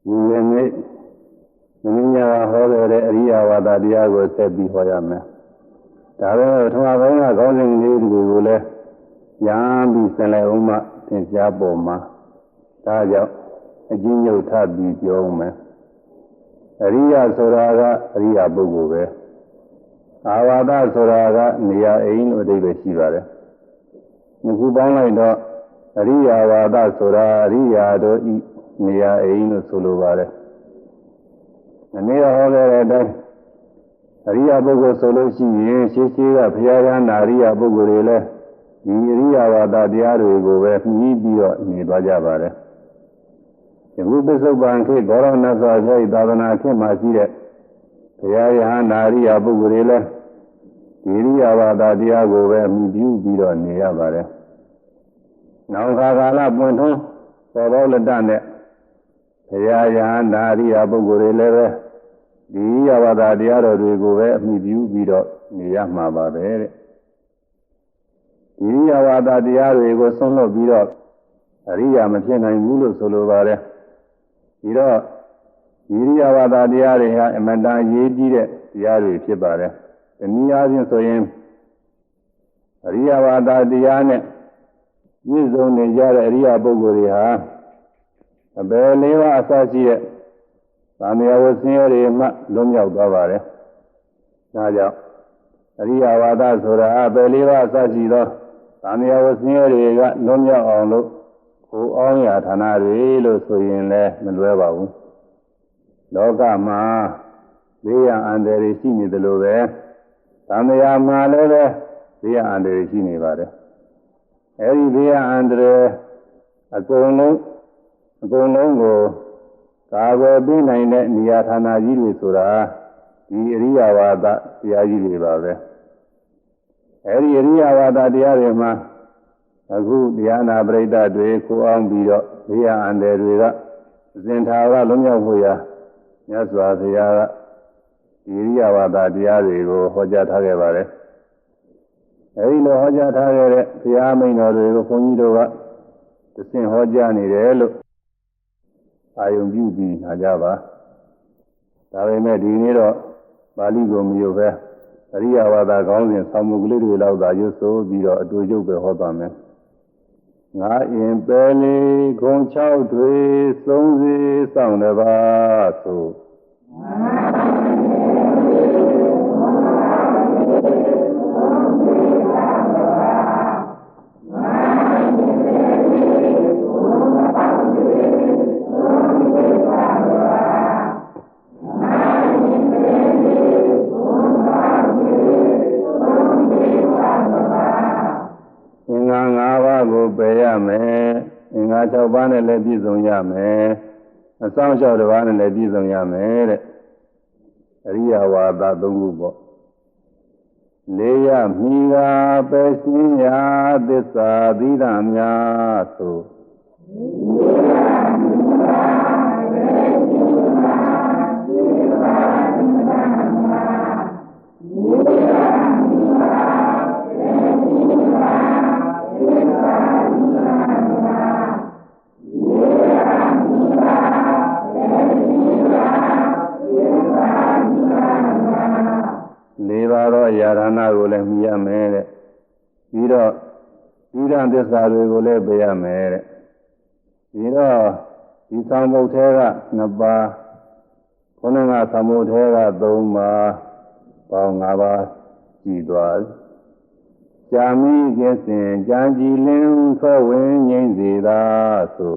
နေ့မင်းညာဟောတဲ့အရိယဝါဒတရားကိုဆက်ပြီးဟောရမယ်ဒါပဲပထမပိုင်းကခေါင်းစဉ်လေးတွေကိုလည်းညာပြီးဆက်လိုက်အောင်မှသင်ကြားပေါ်မှာဒါကြောင့်အကျဉ်းချုပ်ထပ်ပြီးပြောမယ်အရိယဆိုတာကအရိယပုဂ္ဂိုလ်ပဲအာဝါဒဆိုတာကနေရာအိမ်လို့အဓိပ္ပာယ်ရှိပါတယ်အခုပေါင်းလိုက်တော့အရိယဝါဒဆိုတာအရိယာတို့ဤနေရာအိမ်လို့ဆိုလိုပါတယ်။အနေနဲ့ဟောခဲ့တဲ့အတိုင်းအရိယာပုဂ္ဂိုလ်ဆိုလို့ရှိရင်ရှင်းရှင်းကဘုရားရဟန္တာအရိယာပုဂ္ဂိုလ်တွေလည်းဒီအရိယဝါဒတရားတွေကိုပဲမြည်ပြီးတော့နေသွားကြပါတယ်။ယခုပစ္စုပန်ခေတ်ဘောရဏသောဘုရားသာသနာခေတ်မှာရှိတဲ့ဘုရားရဟန္တာအရိယာပုဂ္ဂိုလ်တွေလည်းဒီအရိယဝါဒတရားကိုပဲမြည်ပြီးတော့နေရပါတယ်။နောက်ခါကာလပွင့်ထွန်းပေါ်တော်လက်တနဲ့ဘုရားယဟန္တာအရိယာပုဂ္ဂိုလ်တွေလည်းပဲဒီယဝတာတရားတော်တွေကိုပဲအမိပြုပြီးတော့နေရမှာပါပဲတဲ့ဒီယဝတာတရားတွေကိုဆုံးလွတ်ပြီးတော့အရိယာမဖြစ်နိုင်ဘူးလို့ဆိုလိုပါတယ်ဒီတော့ဒီယဝတာတရားတွေဟာအမတန်အရေးကြီးတဲ့တရားတွေဖြစ်ပါတယ်ဒီနည်းအားဖြင့်ဆိုရင်အရိယဝတာတရားနဲ့ပြည့်စုံနေကြတဲ့အရိယာပုဂ္ဂိုလ်တွေဟာအဘယ်လေးပါးအစရှိတဲ့သံဃာဝဆင်းရဲတွေမှလွတ်မြောက်သွားပါတယ်။ဒါကြောင့်အရိယဝါဒဆိုတာအဘယ်လေးပါးအစရှိသောသံဃာဝဆင်းရဲတွေကလွတ်မြောက်အောင်လို့ကိုအောင်ရဌာနတွေလို့ဆိုရင်လည်းမလွဲပါဘူး။လောကမှာဘေးရန်အန္တရာယ်ရှိနေတယ်လို့ပဲသံဃာမှာလည်းပဲဘေးရန်အန္တရာယ်ရှိနေပါတယ်။အဲဒီဘေးရန်အန္တရာယ်အကုန်လုံးကိုကာကွယ်ပေးနိုင်တဲ့နေရာဌာနကြီးတွေဆိုတာဒီအရိယဝါဒတရားကြီးတွေပါပဲအဲဒီအရိယဝါဒတရားတွေမှာအခုတရားနာပရိသတ်တွေကိုအောင်ပြီးတော့ဘေးရန်အန္တရာယ်တွေကအစဉ်ထာကလွတ်မြောက်ဖို့ရာမြတ်စွာဘုရားကဒီအရိယဝါဒတရားတွေကိုဟောကြားထားခဲ့ပါတယ်အဲဒီလိုဟောကြားထားခဲ့တဲ့ဘုရားမိန့်တော်တွေကိုဘုန်းကြီးတို့ကသင်ဟောကြားနေတယ်လို့အာယုံပြုပြီးနာကြပါဒါပေမဲ့ဒီနေ့တော့ပါဠိကိုမယူပဲအရိယဝါဒခေါင်းစဉ်ဆောင်းမှုကလေးတွေလောက်သာရွတ်ဆိုပြီးတော့အတူတူပဲဟောသွားမယ်ငါအင်ပဲလေးခုံ6တွေသုံးစီဆောင်တပါဆိုပယ်ရမယ်အင်္ဂါ6ပါးနဲ့လည်းပြည့်စုံရမယ်အဆောင်6ပါးနဲ့လည်းပြည့်စုံရမယ်တဲ့အရိယဝါဒ3ခုပေါ့လေးရမိကပယ်ရှင်းရာသစ္စာသီးတာများဆိုလေးပါတော့ယာရဏကိုလည်းမြည်ရမယ်တဲ့ပြီးတော့သီလသစ္စာတွေကိုလည်းပေးရမယ်တဲ့ပြီးတော့ဒီဆောင်ဘုတ်ထဲက2ပါးခုနကဆောင်ဘုတ်ထဲက3ပါးပေါင်း5ပါးကြည်သွားကြာမိကင်းစင်ကြံကြည်လင်းသောဝင်ငိမ့်စေသာဆို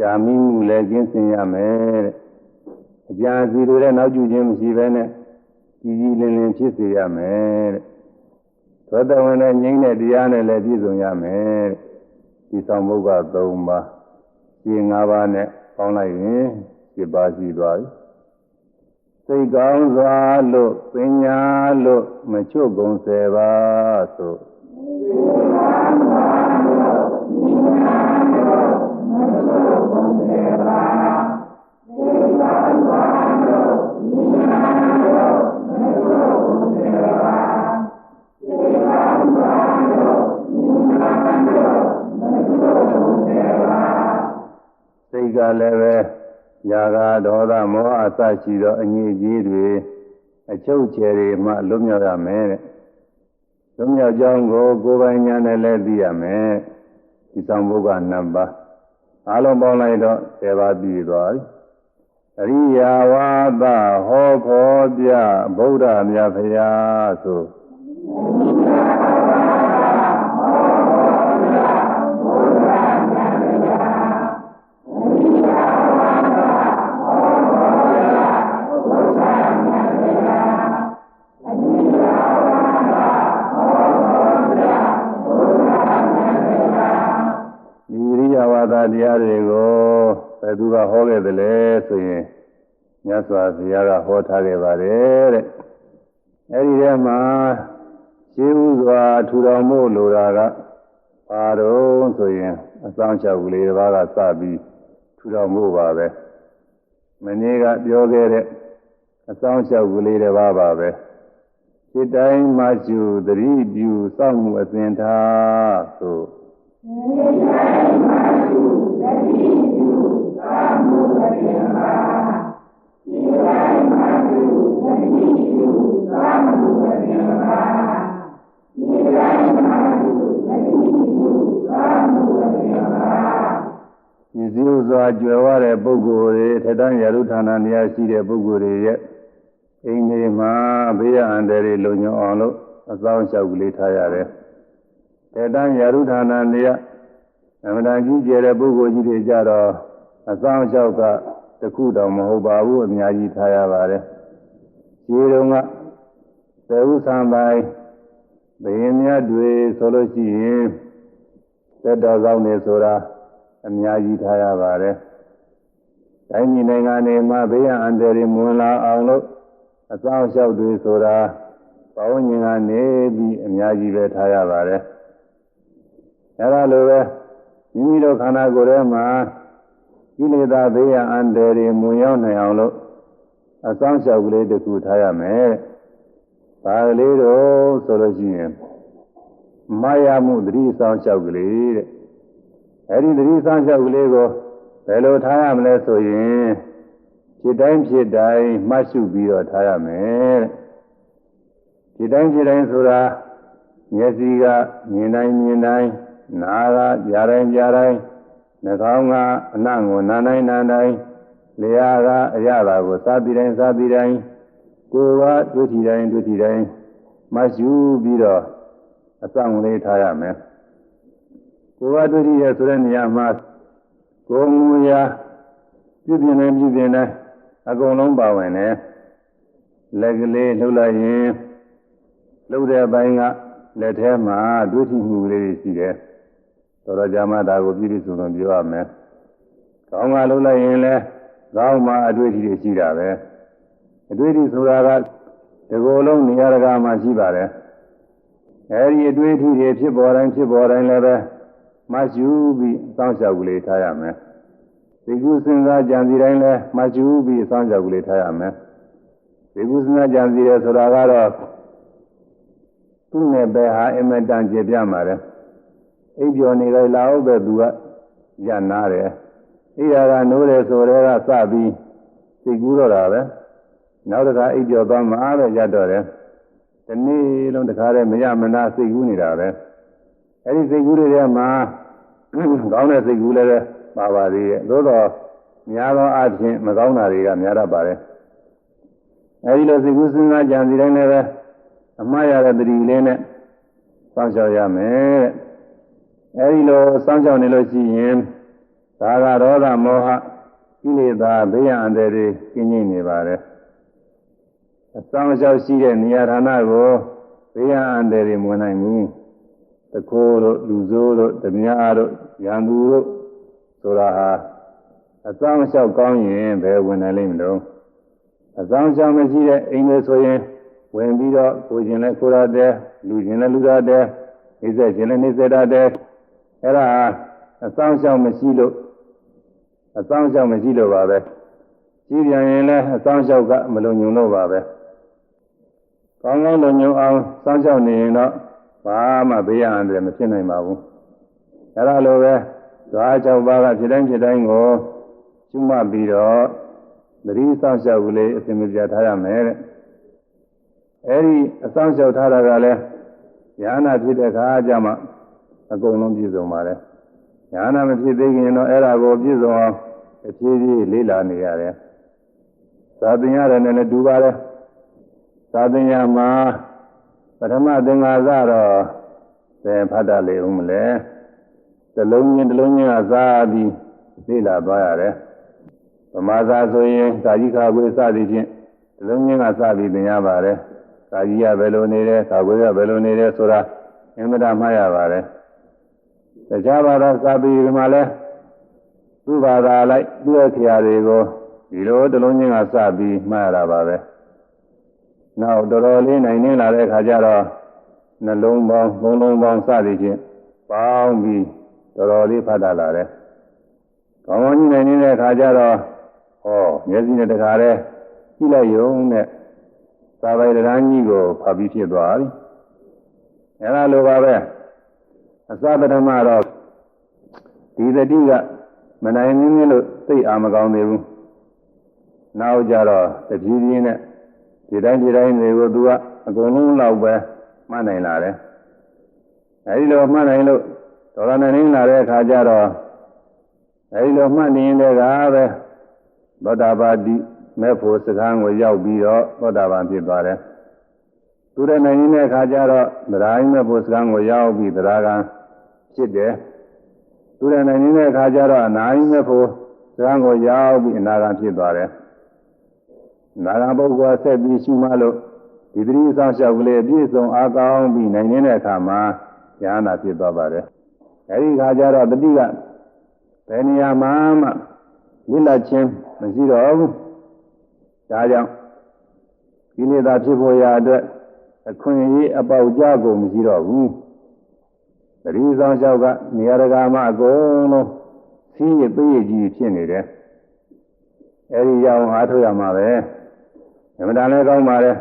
ကြာမိမှုလည်းကျင့်စဉ်ရမယ်တဲ့အကြာစီလိုတဲ့နောက်ကျခြင်းမရှိဘဲနဲ့ကြီးကြီးလင်းလင်းဖြစ်စေရမယ်တဲ့သောတဝန်နဲ့ငြိမ့်တဲ့တရားနဲ့လည်းပြည့်စုံရမယ်ဒီဆောင်ဘုတ်က3ပါးဒီ5ပါးနဲ့ပေါင်းလိုက်ရင်7ပါးရှိသွားပြီစိတ်ကောင်းစွာလို့ပညာလို့မချွတ်ကုန်စေပါဆို လည်းပဲယာဂဒေါသမောဟအစရှိသောအငြိကြီးတွေအချုပ်ကျယ်တွေမှလွတ်မြောက်ရမယ်တဲ့လွတ်မြောက်ကြောင်းကိုကိုယ်ပိုင်ဉာဏ်နဲ့လည်းသိရမယ်ဒီဆောင်ဘုရားနံပါတ်အားလုံးပေါင်းလိုက်တော့10ပါးပြည့်သွားပြီအရိယာဝါဒဟောဖော်ပြဗုဒ္ဓမြတ်ဖရာဆိုတရားတွေကိုဘယ်သူကဟောခဲ့သလဲဆိုရင်မြတ်စွာဘုရားကဟောထားခဲ့ပါတယ်တဲ့အဲဒီထဲမှာရှင်းဥစွာထူထောင်ဖို့လိုတာကဘာတော့ဆိုရင်အဆောင်လျှောက်ကလေးတစ်ပါးကစပြီးထူထောင်ဖို့ပါပဲမနေ့ကပြောခဲ့တဲ့အဆောင်လျှောက်ကလေးတစ်ပါးပါပဲစိတ်တိုင်းမှကျူသတိပြုစောင့်မှုအစဉ်ထားဆိုဒီစည်းဥစွာကြွယ်ဝတဲ့ပုဂ္ဂိုလ်တွေထက်တန်းရာထုဌာနနေရာရှိတဲ့ပုဂ္ဂိုလ်တွေရဲ့အိမ်တွေမှာဘေးရန်တွေလုံခြုံအောင်လို့အဆောင်လျှောက်ကလေးထားရတယ်ထက်တန်းရာထုဌာနနေရာအမှန်တန်ကြီးကျယ်တဲ့ပုဂ္ဂိုလ်ကြီးတွေကြတော့အဆောင်လျှောက်ကတခုတော့မဟုတ်ပါဘူးအများကြီးထားရပါတယ်ခြေတုံးကသေဥဆံပိုင်းဘယင်းများတွေဆိုလို့ရှိရင်သက်တော်ကောင်းနေဆိုတာအများကြီးထားရပါတယ်တိုင်းပြည်နိုင်ငံတွေမှာဘေးရန်အန္တရာယ်မဝင်လာအောင်လို့အဆောင်လျှောက်တွေဆိုတာပဝန်းကျင်ကနေပြီးအများကြီးပဲထားရပါတယ်အဲဒါလိုပဲမိမိတို့ခန္ဓာကိုယ်ထဲမှာကိလေသာဘေးရန်အန္တရာယ်မဝင်ရောက်နိုင်အောင်လို့အဆောင်လျှောက်ကလေးတစ်ခုထားရမယ်။ဒါကလေးတော့ဆိုလို့ရှိရင်မာယာမှုသတိဆောင်လျှောက်ကလေးတဲ့။အဲဒီသတိဆောင်လျှောက်ကလေးကိုဘယ်လိုထားရမလဲဆိုရင်ဖြစ်တိုင်းဖြစ်တိုင်းမှတ်ရှုပြီးတော့ထားရမယ်တဲ့။ဖြစ်တိုင်းဖြစ်တိုင်းဆိုတာမျက်စိကမြင်တိုင်းမြင်တိုင်းနားကကြားတိုင်းကြားတိုင်းနှာခေါင်းကအနံ့ကိုနားတိုင်းနားတိုင်းလျှာကအရသာကိုစားပြီးတိုင်းစားပြီးတိုင်းကိုယ်ကတွေ့ထီတိုင်းတွေ့ထီတိုင်းမှတ်ယူပြီးတော့အဆောင်လေးထားရမယ်ကိုယ်ကတွေ့ထီရဆိုတဲ့နေရာမှာကိုယ်မူရာပြုပြင်တိုင်းပြုပြင်တိုင်းအကုန်လုံးပါဝင်တယ်လက်ကလေးလှုပ်လိုက်ရင်လှုပ်တဲ့ဘိုင်းကလက်ထဲမှာတွေ့ထီမှုလေးရှိတယ်တော်ကြမှာဒါကိုပြည့်ပြည့်စုံစုံပြောရမယ်။ကောင်းကလှုပ်လိုက်ရင်လည်းကောင်းမှအတွေ့အထိတွေရှိတာပဲ။အတွေ့အထိဆိုတာကဒီကိုယ်လုံးနေရာတကာမှာရှိပါတယ်။အဲဒီအတွေ့အထိတွေဖြစ်ပေါ်တိုင်းလည်းပဲမှတ်ယူပြီးစောင့်ရှောက်ကလေးထားရမယ်။ဒီကုစဉ်းစားကြံစီတိုင်းလည်းမှတ်ယူပြီးစောင့်ရှောက်ကလေးထားရမယ်။ဒီကုစဉ်းစားကြံစီရဆိုတာကတော့သူ့နဲ့ပဲဟာအမတန်ကျေပြမှာတယ်။အိပ်ပျော်နေလိုက်လာဟုတ်ပဲသူကရနာတယ်အိယာကနိုးတယ်ဆိုတော့ကစပြီးစိတ်ကူးတော့တာပဲနောက်တစ်ခါအိပ်ပျော်သွားမှပဲရတော့တယ်ဒီနေ့လုံးတစ်ခါတည်းမရမနာစိတ်ကူးနေတာပဲအဲ့ဒီစိတ်ကူးတွေထဲမှာကောင်းတဲ့စိတ်ကူးလည်းပါပါသေးရဲ့သို့တော့များသောအားဖြင့်မကောင်းတာတွေကများတတ်ပါတယ်အဲ့ဒီလိုစိတ်ကူးစဉ်းစားကြံစီတိုင်းလည်းပဲအမှားရတဲ့တတိလေးနဲ့စောင့်ရှောက်ရမယ်အဲဒီလိုစောင့်ကြောက်နေလို့ရှိရင်ဒါကဒေါသမောဟကိလေသာဘေးရန်အန္တရာယ်ကင်းကျင်းနေပါတယ်အစောင့်ကြောက်ရှိတဲ့နေရာဌာနကိုဘေးရန်အန္တရာယ်မဝင်နိုင်ဘူးတခိုးတို့လူဆိုးတို့ဓမြတို့ရန်သူတို့ဆိုတာဟာအစောင့်ကြောက်ကောင်းရင်ဘယ်ဝင်နိုင်လိမ့်မလို့အစောင့်ကြောက်မရှိတဲ့အိမ်တွေဆိုရင်ဝင်ပြီးတော့ကိုယ်ချင်းလည်းကိုယ်ရတဲ့လူချင်းလည်းလူရတဲ့ဣဇက်ချင်းလည်းနေစေတတ်တဲ့အဲ့ဒါအဆောင်ရှောင်မရှိလို့ပါပဲကြီးပြန်ရင်လည်းအဆောင်ရှောက်ကမလုံညုံလို့ပါပဲကောင်းကောင်းလုံညုံအောင်စောင့်ရှောက်နေရင်တော့ဘာမှဘေးရန်အန္တရာယ်မဖြစ်နိုင်ပါဘူးအဲ့ဒါလိုပဲဓဝါ၆ပါးကဖြစ်တိုင်းကို ရှုမှတ်ပြီးတော့သတိစောင့်ရှောက်ကလေးအစဉ်မပြတ်ထားရမယ်တဲ့အဲဒီအစောင့်ရှောက်ထားတာကလည်းဉာဏ်ဖြစ်တဲ့အခါကျမှအကုန်လုံးပြည့်စုံပါတယ်ဉာဏ်မဖြစ်သေးခင်တော့အဲ့ဒါကိုပြည့်စုံအောင်အဖြည်းဖြည်းလေ့လာနေရတယ်သာသင်ရတယ်နဲ့လည်းတူပါတယ်သာသင်ရမှာပထမသင်္ဃာစတော့သင်ဖတ်တတ်လေဦးမလဲတစ်လုံးချင်းကစားပြီးလေ့လာသွားရတယ်ဗမာသာဆိုရင်ကာကြီးခါခွေစသည်ဖြင့်တစ်လုံးချင်းကစပြီးသင်ရပါတယ်ကာကြီးကဘယ်လိုနေတယ်ခါခွေကဘယ်လိုနေတယ်ဆိုတာအင်မတန်မှားရပါတယ်တခြားဘာသာစာပေဒီမှာလဲသူ့ဘာသာလိုက်သူ့ရဲ့ခရာတွေကိုဒီလိုတစ်လုံးချင်းကစပြီးမှားရတာပါပဲနောက်တော်တော်လေးနိုင်နေလာတဲ့ခါကျတော့နှလုံးပေါင်းသုံးလုံးပေါင်းစသည်ဖြင့်ပေါင်းပြီးတော်တော်လေးဖတ်တတ်လာတယ်ကောင်းကောင်းကြီးနိုင်နေတဲ့ခါကျတော့ဟောမျက်စိနဲ့တခါတည်းကြည့်လိုက်ရုံနဲ့သာဝေဒရန်ကြီးကိုဖတ်ပြီးဖြစ်သွားပြီအဲ့ဒါလိုပါပဲအစပထမတော့ဒီတတိကမနိုင်မင်းလို့သိအာမကောင်းသေးဘူးနောက်ကြတော့တပြေးပြေးနဲ့ဒီတိုင်းတွေကိုသူကအကုန်လုံးလောက်ပဲမှတ်နိုင်လာတယ်အဲဒီလိုမှတ်နိုင်လို့တော်တော်နိုင်လာတဲ့အခါကျတော့အဲဒီလိုမှတ်နေရင်လည်းကပဲသောတာပတိမဲ့ဖို့စကားကိုရောက်ပြီးတော့သောတာပန်ဖြစ်သွားတယ်သူတဲ့နိုင်နေတဲ့အခါကျတော့သဒ္ဓါယမဲ့ဖို့စကားကိုရောက်ပြီးသဒ္ဓါကံဖြစ်တယ်သူတဲ့နိုင်နေတဲ့အခါကျတော့အနာယမဲ့ဖို့စကားကိုရောက်ပြီးအနာဂံဖြစ်သွားတယ်နာဂံပုဂ္ဂိုလ်ဆက်ပြီးရှိမှလို့ဒီတိအဆောင်လျှောက်ကလေးပြည့်စုံအားကောင်းပြီးနိုင်နေတဲ့အခါမှာဉာဏ်နာဖြစ်သွားပါတယ်အဲဒီခါကျတော့တတိကဘယ်နေရာမှာမှလိလချင်းမရှိတော့ဘူးဒါကြောင့်ကိလေသာဖြစ်ပေါ်ရာအတွက်အခွင့်အရေးအပေါက်ကြားကုန်မရှိတော့ဘူးတတိအဆောင်လျှောက်ကနေရာတကာမှာအကုန်လုံးစီးရပေးရကြီးဖြစ်နေတယ်အဲဒီရောက်အားထုတ်ရမှာပဲအမှန်တန်လည်းကောင်းပါတယ်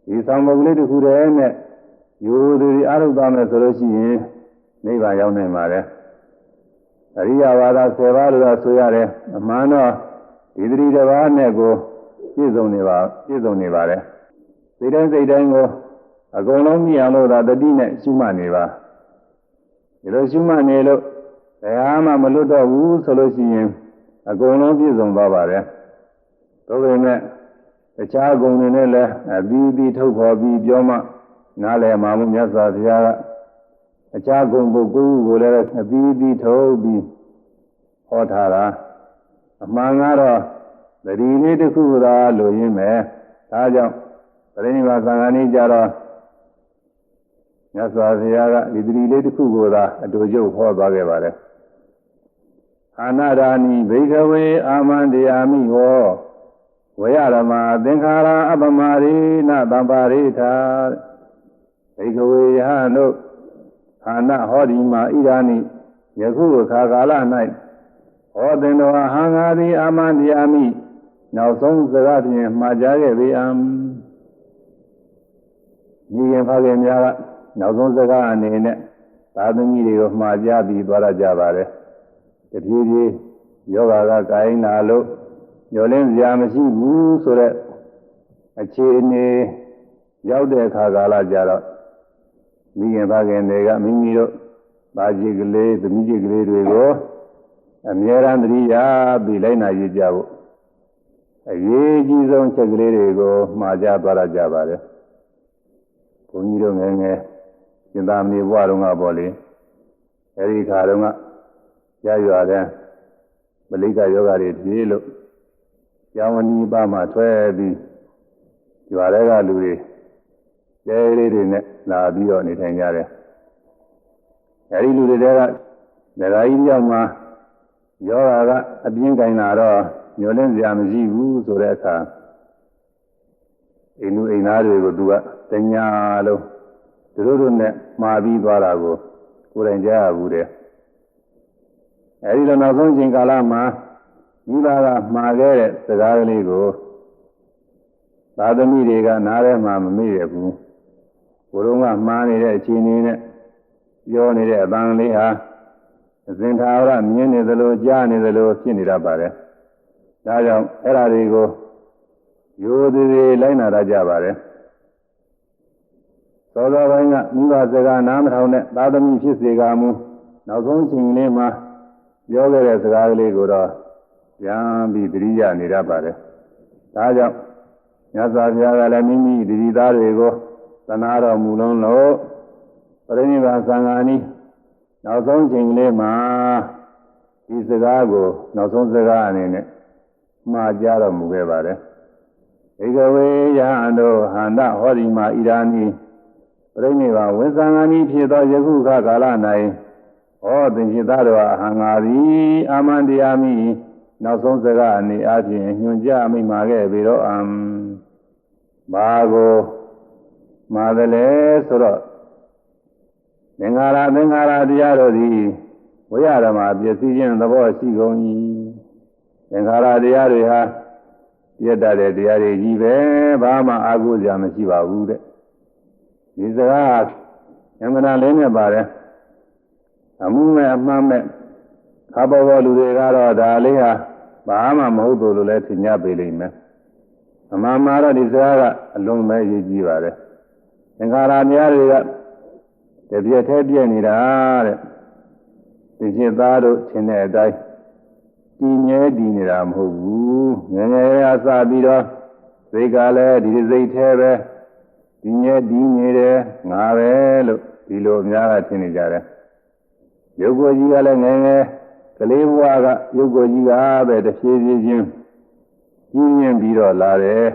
ဒီဆောင်ပုဒ်လေးတစ်ခုတည်းနဲ့ယူသူဒီအားထုတ်သွားမယ်ဆိုလို့ရှိရင်နိဗ္ဗာန်ရောက်နိုင်ပါတယ်အရိယဝါဒ10ပါးလို့ဆိုရတယ်အမှန်တော့ဒီသတိတစ်ပါးနဲ့ကိုပြည့်စုံနေပါတယ်စိတ်တိုင်းကိုအကုန်လုံးမြင်အောင်လို့သာတတိနဲ့ရှုမှတ်နေပါဒီလိုရှုမှတ်နေလို့တရားမှမလွတ်တော့ဘူးဆိုလို့ရှိရင်အကုန်လုံးပြည့်စုံသွားပါတယ်ဒါပေမဲ့တခြားဂုဏ်တွေနဲ့လည်းအပြီးထုတ်ဖော်ပြီးပြောမှနားလည်မှာမို့မြတ်စွာဘုရားကအခြားဂုဏ်ပုဂ္ဂိုလ်ကိုလည်းအပြီးထုတ်ပြီးဟောထားတာအမှန်ကတော့သတိလေးတစ်ခုသာလိုရင်းပဲဒါကြောင့်ပရိနိဗ္ဗာန်သံဃာနည်းကြတော့မြတ်စွာဘုရားကဒီသတိလေးတစ်ခုကိုသာအတူတူဟောသွားခဲ့ပါတယ်အာနာဒာနိဘိကဝေအာမန္တယာမိဟောဝေယရမသင်္ခါရအပမရိနသဗ္ဗရိထာဘိကဝေယဟတို့အာနာဟောဒီမှာဣဒာနိယခုအခါကာလ၌ဟောသင်တော်ဟံငါသည်အာမန္တယာမိနောက်ဆုံးစကားဖြင့်မှာကြားခဲ့ပေအံညီရင်ဖခင်များကနောက်ဆုံးစကားအနေနဲ့သာသမီတွေကိုမှာကြားပြီးသွားကြပါတယ်တပြေးပြေးယောဂကကိုင်းလာလို့ညှော်လင်းစရာမရှိဘူးဆိုတဲ့အခြေအနေရောက်တဲ့အခါကာလကြတော့မိခင်ဖခင်တွေကမိမိတို့ဘာကြီးကလေးသမီးကြီးကလေးတွေကိုအမြဲတမ်းသတိရပြီးလိုက်နာရကြဖို့အရေးကြီးဆုံးချက်ကလေးတွေကိုမှားကြသွားကြပါတယ်ဘုန်းကြီးတို့ငယ်ငယ်ကျင်သာမဏေဘဝတုန်းကပေါ့လေအဲဒီခါတုန်းကရရွာတဲ့မလိကယောဂတွေပြေးလို့ကျောင်းဝနီးပါးမှာထွက်ပြီးရွာတွေကလူတွေကျဲလေးတွေနဲ့လာပြီးတော့နေထိုင်ကြတယ်အဲဒီလူတွေကဒကာကြီးကြောင့်မှယောဂကအပြင်းကင်လာတော့ညှော်လင်းစရာမရှိဘူးဆိုတဲ့အခါအိမ်လူအိမ်သားတွေကိုသူကတညာလုံးသူတို့နဲ့မှာပြီးသွားတာကိုကိုယ်တိုင်ကြားရဘူးတဲ့အဲဒီတော့နောက်ဆုံးချိန်ကာလမှာမိဘကမှာခဲ့တဲ့စကားကလေးကိုသာသမီတွေကနားထဲမှာမမေ့ရဘူးကိုယ်တော်ကမှားနေတဲ့အခြေအနေနဲ့ပြောနေတဲ့အတန်လေးဟာ ဇင်သာရမြင်နေသလိုကြားနေသလိုဖြစ်နေတတ်ပါတယ်ဒါကြောင့်အဲ့ဓာတွေကိုရိုးသေးသေးလိုက်နာတတ်ကြပါတယ်သောတော်ပိုင်းကမိဘစကားနားမထောင်နဲ့သာသမီဖြစ်စေကမူနောက်ဆုံးချိန်လေးမှာပြောခဲ့တဲ့စကားကလေးကိုတော့ပြန်ပြီးသတိရနေတတ်ပါတယ်ဒါကြောင့်မြတ်စွာဘုရားကလည်းမိမိတတိသားတွေကိုသနာတော်မူလုံးလို့ပရိနိဗ္ဗာန်သံဃာနီးနောက်ဆုံးချိန်လေးမှာဒီစကားကိုနောက်ဆုံးစကားအနေနဲ့မှားကြတော်မူခဲ့ပါတယ်ဧကဝေယဟန်တို့ဟန္တဟောဒီမှာဣရာနီပရိနိဗ္ဗာန်ဝိသံဃာနီးဖြစ်သောယခုခါကာလ၌ဟောသင်္จิตတော်အဟံငါသည်အာမန္တရားမိနောက်ဆုံးစကားအနေအချင်းညွှန်ကြားမိမှာခဲ့ပြီတော့ဘာကိုမှားတယ်လဲဆိုတော့သင်္ခါရတရားတို့သည်ဝိရဓမ္မပစ္စည်းခြင်းသဘောရှိကုန်၏သင်္ခါရတရားတွေဟာပြတ်တတ်တဲ့တရားတွေကြီးပဲဘာမှအာဟုစရာမရှိပါဘူးတဲ့ဒီစကားယမနာလေးနဲ့ပါတယ်အမှုမဲ့အမှန်မဲ့ခါပေါ်လူတွေကတော့ဒါလေးဟာဘာမှမဟုတ်ဘူးလို့လည်းထင်ကြပေလိမ့်မယ်အမှန်မှာတော့ဒီစကားကအလုံးမဲ့ရေးကြည့်ပါတယ်သင်္ခါရတရားတွေကတပြည့်ထဲပြည့်နေတာတဲ့ဒီจิตသားတို့ထင်တဲ့အတိုင်းတည်မြဲတည်နေတာမဟုတ်ဘူးငယ်ငယ်အစပြီးတော့စိတ်ကလည်းဒီစိတ်ထဲပဲတည်မြဲတည်နေတယ်ငါပဲလို့ဒီလိုအများကထင်နေကြတယ်ရုပ်ကိုယ်ကြီးကလည်းငယ်ငယ်ကလေးဘဝကရုပ်ကိုယ်ကြီးကပဲတစ်ဖြည်းဖြည်းချင်းကြီးမြင့်ပြီးတော့လာတယ်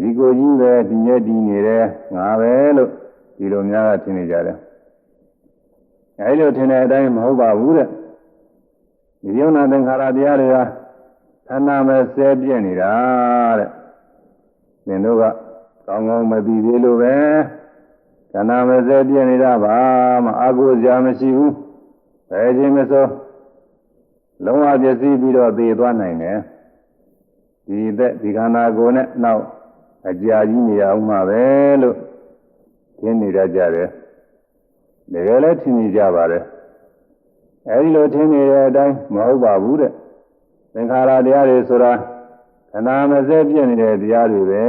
ဒီကိုယ်ကြီးပဲတည်မြဲတည်နေတယ်ငါပဲလို့ဒီလိုများကထင်နေကြတယ်အဲဒီလိုထင်တဲ့အတိုင်းမဟုတ်ပါဘူးတဲ့ဒီယုံနာသင်္ခါရတရားတွေကခန္ဓာမဲ့ဆဲပြည့်နေတာတဲ့သင်တို့ကကောင်းကောင်းမသိသေးလို့ပဲခန္ဓာမဲ့ဆဲပြည့်နေတာပါမအာဟုစရာမရှိဘူးဘယ်ခြင်းမဆိုလုံးဝပြည့်စည်ပြီးတော့သေသွားနိုင်တယ်ဒီသက်ဒီခန္ဓာကိုယ်နဲ့နောက်အကြာကြီးနေအောင်မှာပဲလို့ထင်နေကြတယ်တကယ်လည်းထင်နေကြပါတယ်အဲဒီလိုထင်နေတဲ့အတိုင်းမဟုတ်ပါဘူးတဲ့သင်္ခါရတရားတွေဆိုတာခန္ဓာမစဲပြည့်နေတဲ့တရားတွေပဲ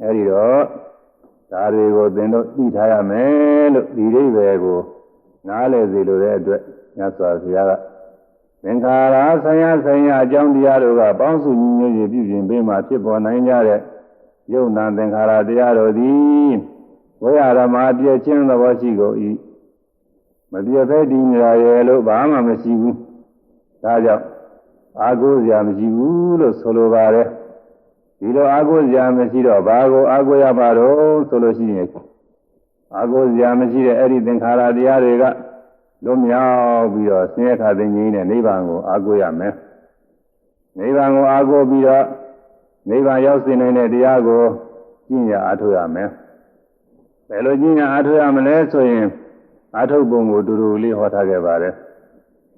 အဲဒီတော့ဒါတွေကိုသင်တို့သိထားရမယ်လို့ဒီအိဗယ်ကိုနားလည်စေလိုတဲ့အတွက်မြတ်စွာဘုရားကသင်္ခါရဆိုင်ရာအကြောင်းတရားတို့ကပေါင်းစုညီညွတ်ရေးပြုပြင်ပေးမှဖြစ်ပေါ်နိုင်ကြတဲ့ယုံနာသင်္ခါရတရားတို့သည်ဝိရဓမ္မပြည့်ချင်းသဘောရှိကုန်၏မပြည့်ဖဲတည်နေရလို့ဘာမှမရှိဘူးဒါကြောင့်အာဟုစရာမရှိဘူးလို့ဆိုလိုပါတယ်ဒီလိုအာဟုစရာမရှိတော့ဘာကိုအာဟုရပါတော့ဆိုလို့ရှိရင်အာဟုစရာမရှိတဲ့အဲ့ဒီသင်္ခါရတရားတွေကလွတ်မြောက်ပြီးတော့ဆင်းရဲခါသိငြိမ်းတဲ့နိဗ္ဗာန်ကိုအာဟုရမယ်နိဗ္ဗာန်ကိုအာဟုပြီးတော့နိဗ္ဗာန်ရောက်စေနိုင်တဲ့တရားကိုကျင့်ရအားထုတ်ရမယ်ဘယ်လိုကျင့်ရအားထုတ်ရမလဲဆိုရင်အာထုတ်ပုံကိုတူတူလေးဟောထားခဲ့ပါတယ်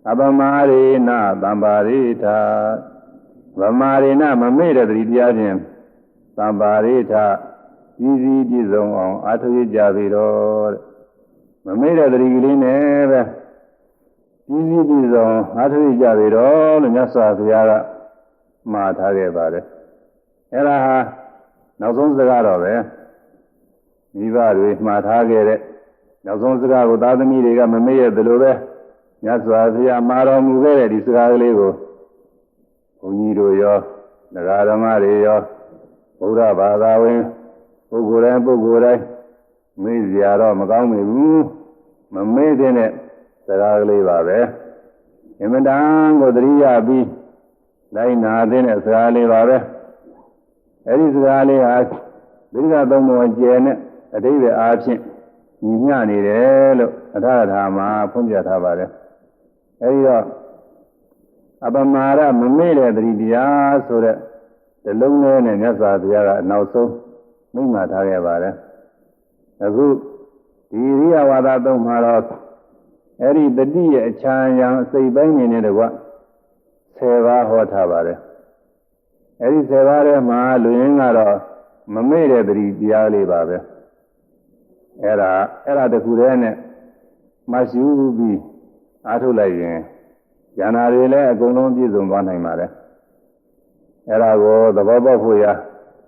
အပမရေနသံပါရိထာဗမာရေနမမေ့တဲ့တတိတရားဖြင့်သံပါရိထာပြည်စည်းပြည့်စုံအောင်အာထုတ်ရကြပြီတော့မမေ့တဲ့တတိကလေးနဲ့ပဲပြည်စည်းပြည့်စုံအာထုတ်ရကြပြီတော့လို့မြတ်စွာဘုရားကမှာထားခဲ့ပါတယ်အဲ့ဒါဟာနောက်ဆုံးစကားတော့ပဲမိဘတွေမှားထားခဲ့တဲ့နောက်ဆုံးစကားကိုသာသမီတွေကမမေ့ရသလိုပဲမြတ်စွာဘုရားမှာတော်မူခဲ့တဲ့ဒီစကားကလေးကိုဘုန်းကြီးတို့ရောဒကာဓမ္မတွေရောဘုရားဘာသာဝင်ပုဂ္ဂိုလ်တိုင်းမေ့စရာတော့မကောင်းပါဘူးမမေ့တဲ့စကားကလေးပါပဲအမှန်တန်ကိုသတိရပြီးလိုက်နာတဲ့စကားလေးပါပဲအဲဒီစကားလေးဟာဒိဋ္ဌိသုံးပုံကျဲနဲ့အတိတ်အားဖြင့်ညီမျှနေတယ်လို့အထာထာမှာဖွင့်ပြထားပါတယ်အဲဒီတော့အပမာရမမေ့တဲ့သတိတရားဆိုတဲ့ဒီလုံးလေးနဲ့မြတ်စွာဘုရားကအနောက်ဆုံးမိန့်မှာထားခဲ့ပါတယ်အခုဒီရိယဝါဒသုံးမှာတော့အဲဒီတတိရဲ့အချမ်းရံအစိတ်ပိုင်းနေနဲ့တကွ10ပါးဟောထားပါတယ်အဲဒီ10ပါးထဲမှာလူရင်းကတော့မမေ့တဲ့သတိတရားလေးပါပဲအဲ့ဒါတခုတည်းနဲ့မရှိပြီး အားထုတ်လိုက်ရင်ဉာဏ်တွေလည်းအကုန်လုံးပြည့်စုံသွားနိုင်ပါတယ်အဲ့ဒါကိုသဘောပေါက်ဖို့ရ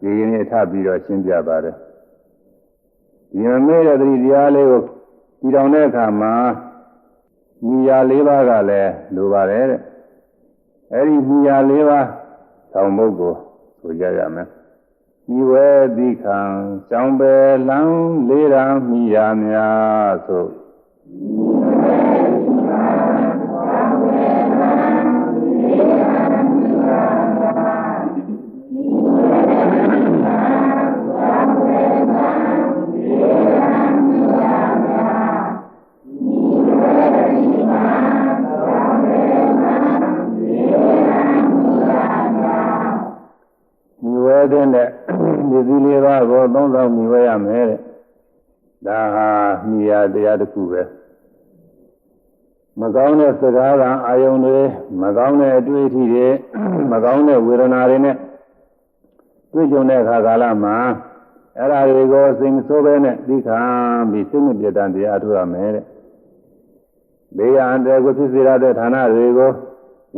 ဒီကနေ့ထပ်ပြီးတော့ရှင်းပြပါတယ်ဒီမမေ့တဲ့သတိတရားလေးကိုဒီတောင်တဲ့အခါမှာမိယာ၄ပါးကလည်းလိုပါတယ်တဲ့အဲ့ဒီမိယာ၄ပါးဆောင်ဖို့ကိုဆိုကြရမယ်မိဝဲတိခံကြောင်းပဲလမ်းလေးရာမိယာများဆိုတဲ့ဒီစည်းလေးပါးကိုသုံးဆောင်မိဝဲရမယ်တဲ့ဒါဟာမိယာတရားတစ်ခုပဲမကောင်းတဲ့စကားကအာယုန်တွေမကောင်းတဲ့အတွေ့အထိတွေမကောင်းတဲ့ဝေဒနာတွေနဲ့တွေ့ကြုံတဲ့အခါကာလမှာအဲ့ဒါတွေကိုစိတ်ဆိုးပဲနဲ့သိခံပြီးစိတ်မပြတ်တဲ့တရားထုတ်ရမယ်တဲ့ဘေးရန်တဲ့ကိုဖြစ်စေရတဲ့ဌာနတွေကို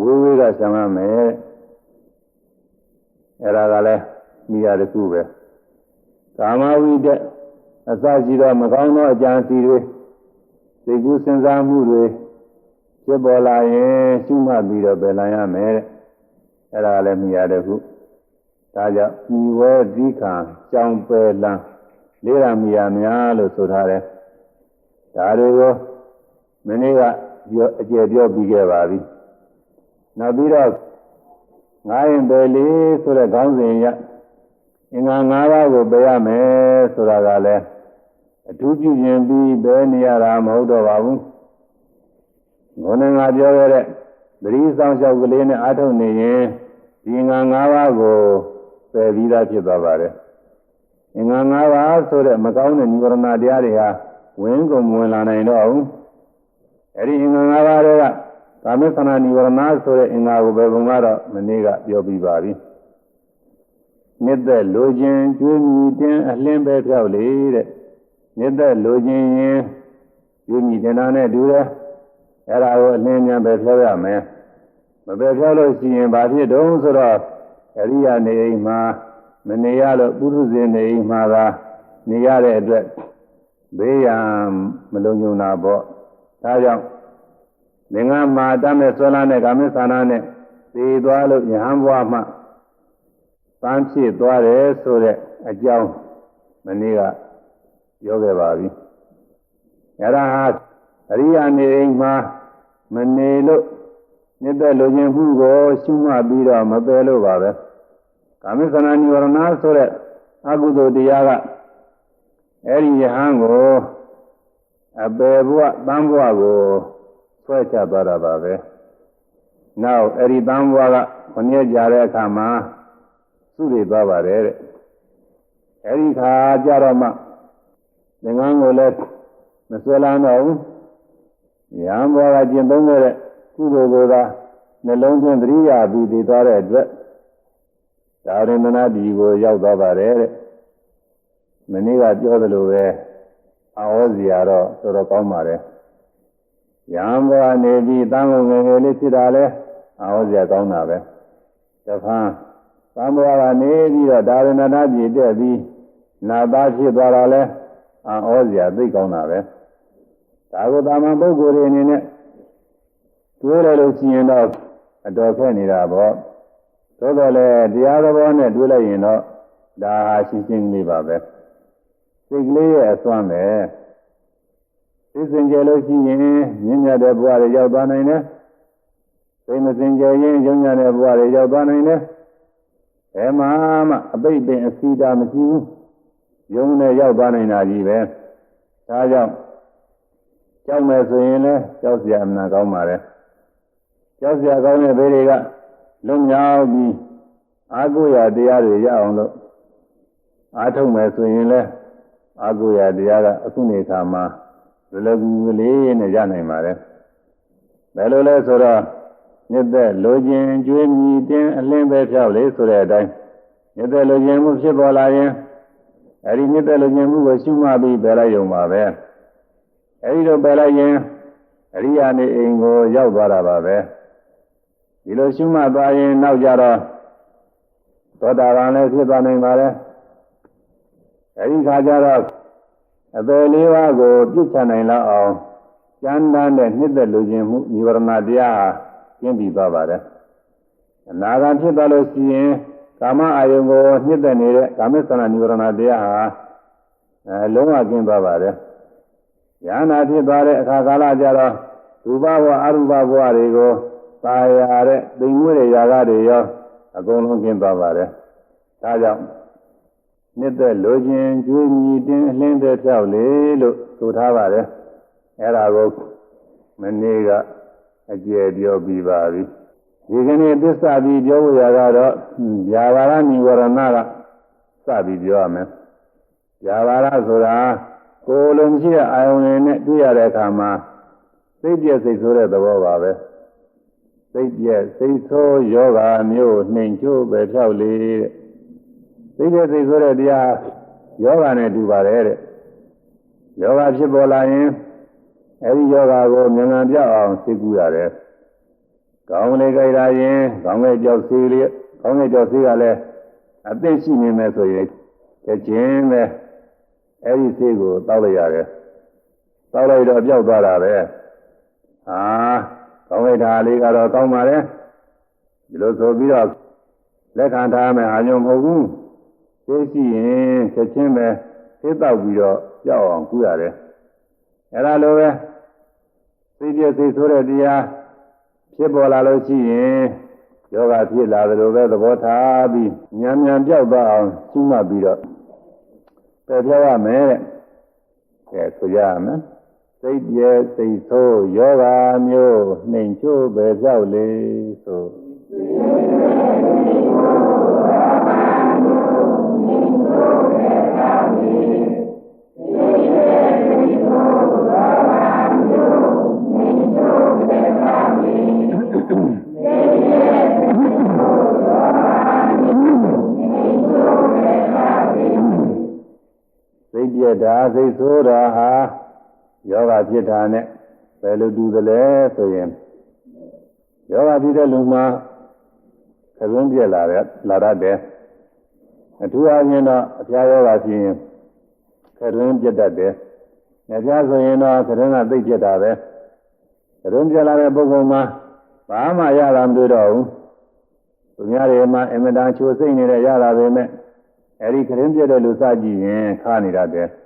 ဝေးဝေးကရှောင်ရမယ်အဲ့ဒါကလည်းမိယာတစ်ခုပဲကာမဝိတ္တအစရှိသောမကောင်းသောအကြံစီတွေစိတ်ကူးစဉ်းစားမှုတွေဖြစ်ပေါ်လာရင်ရှုမှတ်ပြီးတော့ပယ်လာရမယ်တဲ့အဲ့ဒါလည်းမိယာတစ်ခုဒါကြောင့်ဤဝဲဒီခံကြောင်းပယ်လန်းလေးရမိယာများလို့ဆိုထားတယ်ဒါတွေကိုမနေ့ကအကျေပြောပြီးခဲ့ပါပြီနောက်ပြီးတော့ငါးရင်ပယ်လေးဆိုတဲ့ခေါင်းစဉ်ရအင်္ဂါ၅ပါးကိုပယ်ရမယ်ဆိုတာကလည်းအထူးပြုရင်ပြီးပယ်နေရတာမဟုတ်တော့ပါဘူး။ဘုန်းတော်ကပြောခဲ့တဲ့သတိဆောင်လျှောက်ကလေးနဲ့အားထုတ်နေရင်ဒီအင်္ဂါ၅ပါးကိုပယ်ပြီးသားဖြစ်သွားပါတယ်။အင်္ဂါ၅ပါးဆိုတဲ့မကောင်းတဲ့និဝရဏတရားတွေဟာဝင်ကုန်ဝင်လာနိုင်တော့ဘူး။အဲဒီအင်္ဂါ၅ပါးတွေကကာမသနာនិဝရဏဆိုတဲ့အင်္ဂါကိုပဲဘုံကတော့မနေ့ကပြောပြီးပါပြီ။နှစ်သက်လိုခြင်းကျွေးမြီတင်းအလင်းပဲဖြောက်လေတဲ့နှစ်သက်လိုခြင်းရင်ကျွေးမြီတင်တာနဲ့တူတယ်အဲ့ဒါကိုအလင်းညာပဲဖြောက်ရမယ်မပဲဖြောက်လို့ရှိရင်ဘာဖြစ်တုံးဆိုတော့အရိယာနေအိမ်မှာမနေရလို့ပုရုဇဉ်နေအိမ်မှာသာနေရတဲ့အတွက်ဘေးရန်မလုံခြုံတာပေါ့ဒါကြောင့်သင်္ကမာတတ်မဲ့ဆွဲလာတဲ့ကာမိသနာနဲ့သိသွားလို့ယဟန်ဘဝမှာပန်းဖြစ်သွားတယ်ဆိုတဲ့အကြောင်းမနေ့ကပြောခဲ့ပါပြီ။အဲဒါဟာအရိယာနေအိမ်မှာမနေလို့နိတ္တလိုခြင်းမှုကိုရှုမှတ်ပြီးတော့မပယ်လို့ပါပဲ။ကာမိသနာនិဝရဏဆိုတဲ့အကုသိုလ်တရားကအဲဒီယဟန်ကိုအပယ်ဘဝတန်ဘဝကိုဆွဲချသွားတာပါပဲ။နောက်အဲဒီတန်ဘဝကခொနည်းကြတဲ့အခါမှာစုရသွားပါတယ်တဲ့အဲဒီခါကြတော့မှသင်္ကန်းကိုလည်းမဆွဲလန်းတော့ဘူးရံဘောကကျင့်သုံးခဲ့တဲ့ကုသိုလ်ကိုသာနှလုံးသွင်းသတိရပြီးတည်သွားတဲ့အတွက်ဒါရမဏပြည်ကိုရောက်သွားပါတယ်တဲ့မနေ့ကပြောသလိုပဲအာဝဇ္ဇာတော့တော်တော်ကောင်းပါတယ်ရံဘောကနေပြီးတန်ကုန်ငယ်ငယ်လေးဖြစ်တာလဲအာဝဇ္ဇာကောင်းတာပဲတဖန်သံဃာကနေပြီးတော့ဒါရဏနာပြည်တက်ပြီးနာသားဖြစ်သွားတာလဲဩဇရာသိကောင်းတာပဲဒါကိုတာမန်ပုဂ္ဂိုလ်တွေအနေနဲ့တွေးရလို့ရှိရင်တော့အတော်ခက်နေတာပေါ့သို့တော်လည်းတရားသဘောနဲ့တွေးလိုက်ရင်တော့ဒါဟာရှင်းရှင်းလေးပါပဲစိတ်ကလေးရဲ့အစွမ်းပဲသိစင်ကြလို့ရှိရင်မြင့်မြတ်တဲ့ဘဝတွေရောက်သွားနိုင်တယ်သိမစင်ကြရင်ယုံညာတဲ့ဘဝတွေရောက်သွားနိုင်တယ်ဘယ်မှာမှအပိတ်ပင်အစီတာမရှိဘူးယုံနဲ့ရောက်သွားနိုင်တာကြီးပဲဒါကြောင့်ကြောက်မယ်ဆိုရင်လည်းကြောက်စရာအမှန်ကောင်းပါတယ်ကြောက်စရာကောင်းတဲ့ဘေးတွေကလွတ်မြောက်ပြီးအာကိုရာတရားတွေရအောင်လို့အားထုတ်မယ်ဆိုရင်လည်းအာကိုရာတရားကအခုနေခါမှာလွယ်လွယ်ကူကူလေးနဲ့ရနိုင်ပါတယ်ဘယ်လိုလဲဆိုတော့မြစ်သက်လိုခြင်းကျွေးမြီတင်းအလင်းပဲဖြောက်လေဆိုတဲ့အတိုင်းမြစ်သက်လိုခြင်းမှုဖြစ်ပေါ်လာရင်အဲဒီမြစ်သက်လိုခြင်းမှုကိုရှုမှတ်ပြီးပယ်လိုက်ရုံပါပဲအဲဒီတော့ပယ်လိုက်ရင် အရိယာနေအိမ်ကိုရောက်သွားတာပါပဲဒီလိုရှုမှတ်သွားရင်နောက်ကြတော့သောတာပန်လည်းဖြစ်သွားနိုင်ပါလေအဲဒီခါကျတော့အပေလေးပါးကိုပြစ်ချနိုင်လောက်အောင်ကျမ်းတမ်းတဲ့နှစ်သက်လူချင်းမှုនិဝရဏတရားကျင့်ပြီးသွားပါတယ်အနာဂတ်ဖြစ်သွားလို့ရှိရင်ကာမအာယုံကိုနှစ်သက်နေတဲ့ကာမသနာនិဝရဏတရားဟာလုံးဝကျင့်သွားပါတယ်ဉာဏ်နာဖြစ်သွားတဲ့အခါကာလကျတော့ရူပဘဝအရူပဘဝတွေကိုပါရတဲ့သိမ်မွေးတဲ့ຢာကတွေရောအကုန်လုံးကျင့်သွားပါတယ်ဒါကြောင့်နှစ်သက်လိုခြင်းကျွေးမြည်တင်းအလင်းသက်ဖြောက်လေလို့ဆိုထားပါတယ်အဲ့ဒါကိုမနေ့ကအကျယ်ပြောပြီးပါပြီဒီကနေ့သစ္စာပြီးပြောဖို့ရကတော့ဗျာပါဒនិဝရဏကစပြီးပြောရမယ်ဗျာပါဒဆိုတာကိုယ်လုံးရှိတဲ့အာယုန်တွေနဲ့တွေ့ရတဲ့အခါမှာစိတ်ပြည့်စိတ်ဆိုးတဲ့သဘောပါပဲစိတ်ပြည့်စိတ်ဆိုးယောဂမျိုးနှိမ်ချိုးပဲဖြောက်လေတဲ့စိတ်ပြည့်စိတ်ဆိုးတဲ့တရားယောဂနဲ့တူပါတယ်တဲ့ယောဂဖြစ်ပေါ်လာရင်အဲဒီယောဂကိုမြန်မြန်ပြောက်အောင်သိကူရတယ်ကောင်းလေကြရရင်ကောင်းတဲ့ကြောက်စီလေးကောင်းတဲ့ကြောက်စီကလည်းအသိရှိနေမယ်ဆိုရင်ချက်ချင်းပဲအဲဒီစိတ်ကိုတောက်လိုက်ရတယ်တောက်လိုက်တော့ပြောက်သွားတာပဲကောင်းလိုက်တာလေးကတော့ကောင်းပါလေဒီလိုဆိုပြီးတော့လက်ခံထားမယ်အာရုံမဟုတ်ဘူးသိရှိရင်ချက်ချင်းပဲသိတောက်ပြီးတော့ပြောက်အောင်ကူရတယ်အဲဒါလိုပဲသိပြသိဆိုတဲ့တရားဖြစ်ပေါ်လာလို့ရှိရင်ယောဂဖြစ်လာတယ်လို့ပဲသဘောထားပြီးဉာဏ်ဉာဏ်ပြောက်သွားအောင်ရှုမှတ်ပြီးတော့ပယ်ပြောက်ရမယ်တဲ့ကဲဆိုရမယ်စိတ်ပြည့်စိတ်ဆိုးယောဂမျိုးနှိမ်ချိုးပဲပြောက်လေဆိုစိတ်ပြည့်တာစိတ်ဆိုးတာဟာယောဂဖြစ်တာနဲ့ဘယ်လိုတူသလဲဆိုရင်ယောဂဖြစ်တဲ့လူမှာခရုံးပြက်လာတတ်တယ်အထူးအားဖြင့်တော့အပြားယောဂဖြစ်ရင်ခရုံးပြက်တတ်တယ်အပြားဆိုရင်တော့ခရုံးကသိပ်ပြက်တာပဲခရုံးပြက်လာတဲ့ပုဂ္ဂိုလ်မှာဘာမှရတာမတွေ့တော့ဘူးသူများတွေမှာအင်မတန်ချိုးစိတ်နေတဲ့ရတာပဲနဲ့အဲဒီခရုံးပြက်တဲ့လူစကြည့်ရင်ခါနေတတ်တယ်။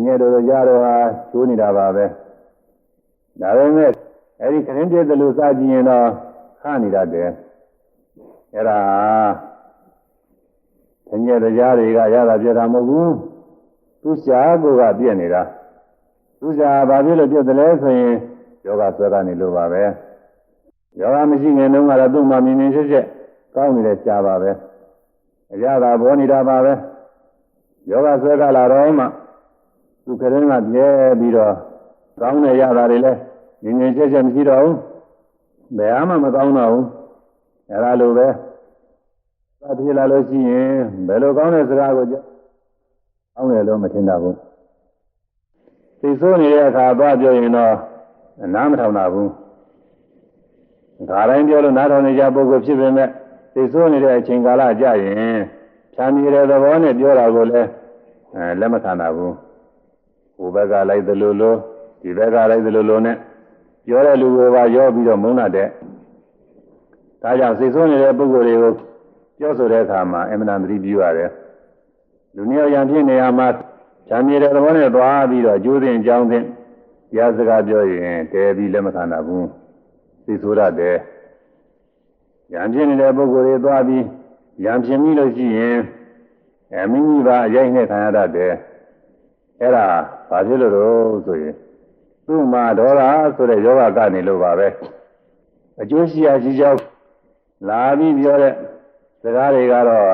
ညက်တို့ကြတော့ဟာချိုးနေတာပါပဲ။ဒါပေမဲ့အဲဒီခရင်ပြည့်တဲ့လူစားကြည့်ရင်တော့ခါနေတတ်တယ်။အဲ့ဒါညက်တို့ကြားတွေကရတာပြတာမဟုတ်ဘူး။သူရှားကိုကပြည့်နေတာ။သူရှားဘာဖြစ်လို့ပြည့်တယ်လဲဆိုရင်ယောဂဆွဲကနေလို့ပါပဲ။ယောဂမရှိငင်တုန်းကတော့သူ့မှာမြင်မြင်ရှက်ရှက်ကောင်းနေတဲ့ရှားပါပဲ။အရသာဘောနေတာပါပဲ။ယောဂဆွဲကလာတော့မှသူခရင်ကပြဲပြီးတော့ကောင်းတဲ့ရတာတွေလဲငင်ငင်ချက်ချက်မရှိတော့ဘူးဘယ်မှမကောင်းတော့ဘူးအဲဒါလိုပဲသာဖြစ်လာလို့ရှိရင်ဘယ်လိုကောင်းတဲ့စကားကိုကြောက်ကောင်းတယ်လို့မထင်တာဘူးသိဆိုးနေတဲ့အခါသွားပြောရင်တော့နားမထောင်တာဘူးဒါတိုင်းပြောလို့နားထောင်နေကြပုဂ္ဂိုလ်ဖြစ်ပေမဲ့သိဆိုးနေတဲ့အချိန်ကာလကြာရင်ဖြာနေတဲ့သဘောနဲ့ပြောတာကိုလည်းလက်မခံတာဘူးဟိုဘက်ကလိုက်သလိုလိုဒီဘက်ကလိုက်သလိုလိုနဲ့ပြောတဲ့လူကရောပြီးတော့မုန်းတဲ့ဒါကြောင့်စိတ်ဆိုးနေတဲ့ပုဂ္ဂိုလ်တွေကိုပြောဆိုတဲ့အခါမှာအမှန်တန်သတိပြုရတယ်လူမျိုးရံဖြစ်နေရမှာဇာမြေတဲ့သဘောနဲ့သွားပြီးတော့ကျိုးတင်ကြောင်းတင်ရစကားပြောရင်တဲပြီးလက်မခံတာဘူးစိတ်ဆိုးရတယ်ရံဖြစ်နေတဲ့ပုဂ္ဂိုလ်တွေသွားပြီးရံဖြစ်ပြီးလို့ရှိရင်မိမိပါအရိုက်နဲ့ခံရတတ်တယ်အဲ့ဒါဘာဖြစ်လို့တော့ဆိုရင်သူ့မှာဒေါသဆိုတဲ့ယောဂကနေလို့ပါပဲအကျိုးရှိရာရှိကြောင်းလာပြီးပြောတဲ့စကားတွေကတော့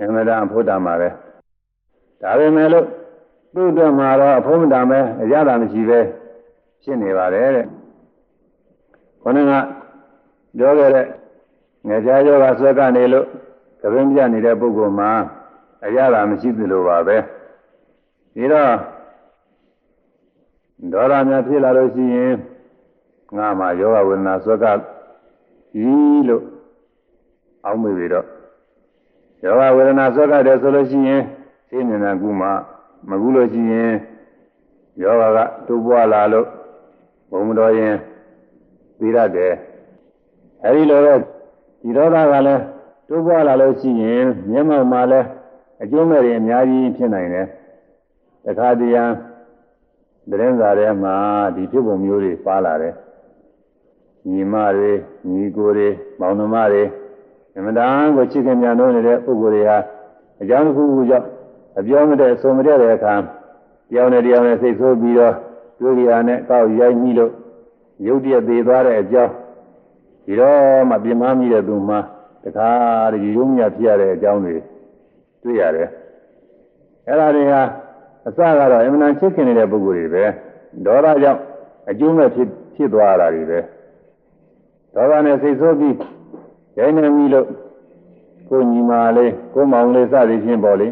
အမှန်တန်ဖို့တန်ပါပဲဒါပေမဲ့လို့သူ့အတွက်မှာတော့အဖို့မတန်ပဲအရသာမရှိပဲဖြစ်နေပါတယ်တဲ့ခေါင်းကပြောခဲ့တဲ့ငယ်ကြားယောဂဆွဲကနေလို့ကပင်းပြနေတဲ့ပုဂ္ဂိုလ်မှာအရသာမရှိသလိုပါပဲဒီတော့ဒေါသများဖြစ်လာလို့ရှိရင် ငါမှာယောဂဝေဒနာဆွဲကဤလို့အောင်းမိပြီတော့ယောဂဝေဒနာဆွဲကတယ်ဆိုလို့ရှိရင်သိနေတာကူမှမကူလို့ရှိရင်ယောဂကတိုးပွားလာလို့ဘုံမတော်ရင်ပြီးရတယ်အဲဒီလိုပဲဒီဒေါသကလည်းတိုးပွားလာလို့ရှိရင်မျက်မှောက်မှာလည်းအကျိုးမဲ့တွေအများကြီးဖြစ်နိုင်တယ်တခါတည်းရန်သတင်းစာထဲမှာဒီဖြစ်ပုံမျိုးတွေပါလာတယ်ညီမတွေညီကိုတွေမောင်နှမတွေအမှန်တန်ကိုချစ်ခင်များလို့နေတဲ့ပုဂ္ဂိုလ်တွေဟာအကြောင်းတစ်ခုခုကြောင့်အပြောမတဲ့ဆိုမတဲ့တဲ့အခါတရားနဲ့တရားနဲ့စိတ်ဆိုးပြီးတော့တွေ့ရနဲ့ကောက်ရိုက်မိလို့ရုပ်တရက်သေးသွားတဲ့အကြောင်းဒီတော့မှပြင်းမမိတဲ့သူမှတခါတည်းရုံးမြဖြစ်ရတဲ့အကြောင်းတွေတွေ့ရတယ်အဲ့ဒါတွေဟာအစကတော့အမှန်တန်ချစ်ခင်နေတဲ့ပုဂ္ဂိုလ်တွေပဲဒေါသကြောင့်အကျိုးမဲ့ဖြစ်သွားတာတွေပဲဒေါသနဲ့စိတ်ဆိုးပြီးရိုက်နေပြီလို့ကိုညီမလေးကိုမောင်လေးစသည်ဖြင့်ပေါ့လေ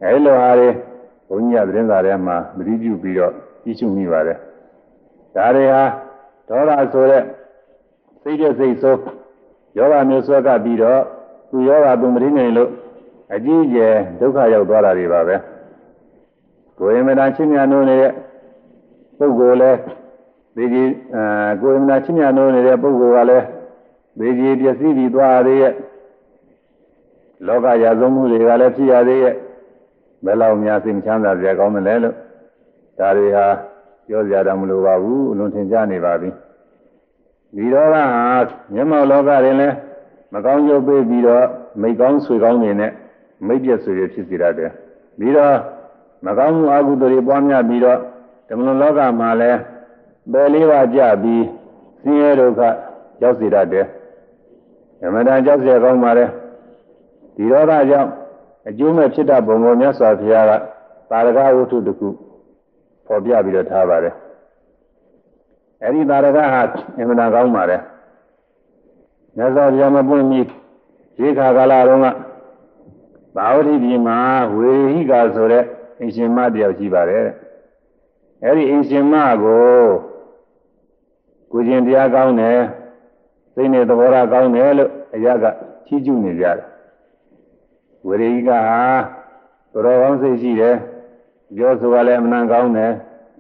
အဲလိုဟာတွေဘုန်းကြီးကသတင်းစာထဲမှာသတိပြုပြီးတော့ကြီးစုမိပါတယ်ဒါတွေဟာဒေါသဆိုတဲ့စိတ်တဲ့စိတ်ဆိုးယောဂမျိုးဆွဲကပြီးတော့သူယောဂသူမရင်းနေလို့အကြီးအကျယ်ဒုက္ခရောက်သွားတာတွေပါပဲကိုယ်အမှန်တန်ချင်းမြတ်နိုးနေတဲ့ပုဂ္ဂိုလ်လဲဒီကိုယ်အမှန်တန်ချင်းမြတ်နိုးနေတဲ့ပုဂ္ဂိုလ်ကလည်းဒီကြီးပျက်စီးပြီးသွားရရဲ့လောကရာဇုံမှုတွေကလည်းဖြစ်ရသေးရဲ့ဘယ်လောက်များစိတ်ချမ်းသာကြကောင်းမလဲလို့ဒါတွေဟာပြောကြရမလို့ပါဘူးအလွန်ထင်ရှားနေပါပြီဒီတော့ကမျက်မှောက်လောကတွေလည်းမကောင်းကျိုးပေးပြီးတော့မိတ်ကောင်းဆွေကောင်းတွေနဲ့မိတ်ပြည့်ဆွေတွေဖြစ်စေရတယ်ပြီးတော့မကောင်းမှုအကုသိုလ်တွေပွားများပြီးတော့ဓမ္မလွန်လောကမှာလည်းပယ်လေးပါးကြပြီးဆင်းရဲဒုက္ခရောက်စေရတယ်ဓမ္မတာကြောက်เสียကောင်းပါလေဒီတော့ကကြောင့်အကျိုးမဲ့ဖြစ်တတ်ပုံပေါ်မြတ်စွာဘုရားကသာရကဝတ္ထုတစ်ခုဖော်ပြပြီးတော့ထားပါတယ်အဲဒီသာရကဟာအမှန်တန်ကောင်းပါတယ်မြတ်စွာဘုရားမပွင့်မီရေခါကာလတုန်းကဘာဝတိပြည်မှာဝေဟိကာဆိုတဲ့အရှင်မတယောက်ရှိပါတယ်အဲဒီအရှင်မကိုကျင်တရားကောင်းတယ်စိတ်နဲ့သဘောထားကောင်းတယ်လို့အရာကချီးကျူးနေကြတယ်ဝေရိကဟာတော်ကောင်းစိတ်ရှိတယ်ပြောဆိုရလည်းအမှန်ကောင်းတယ်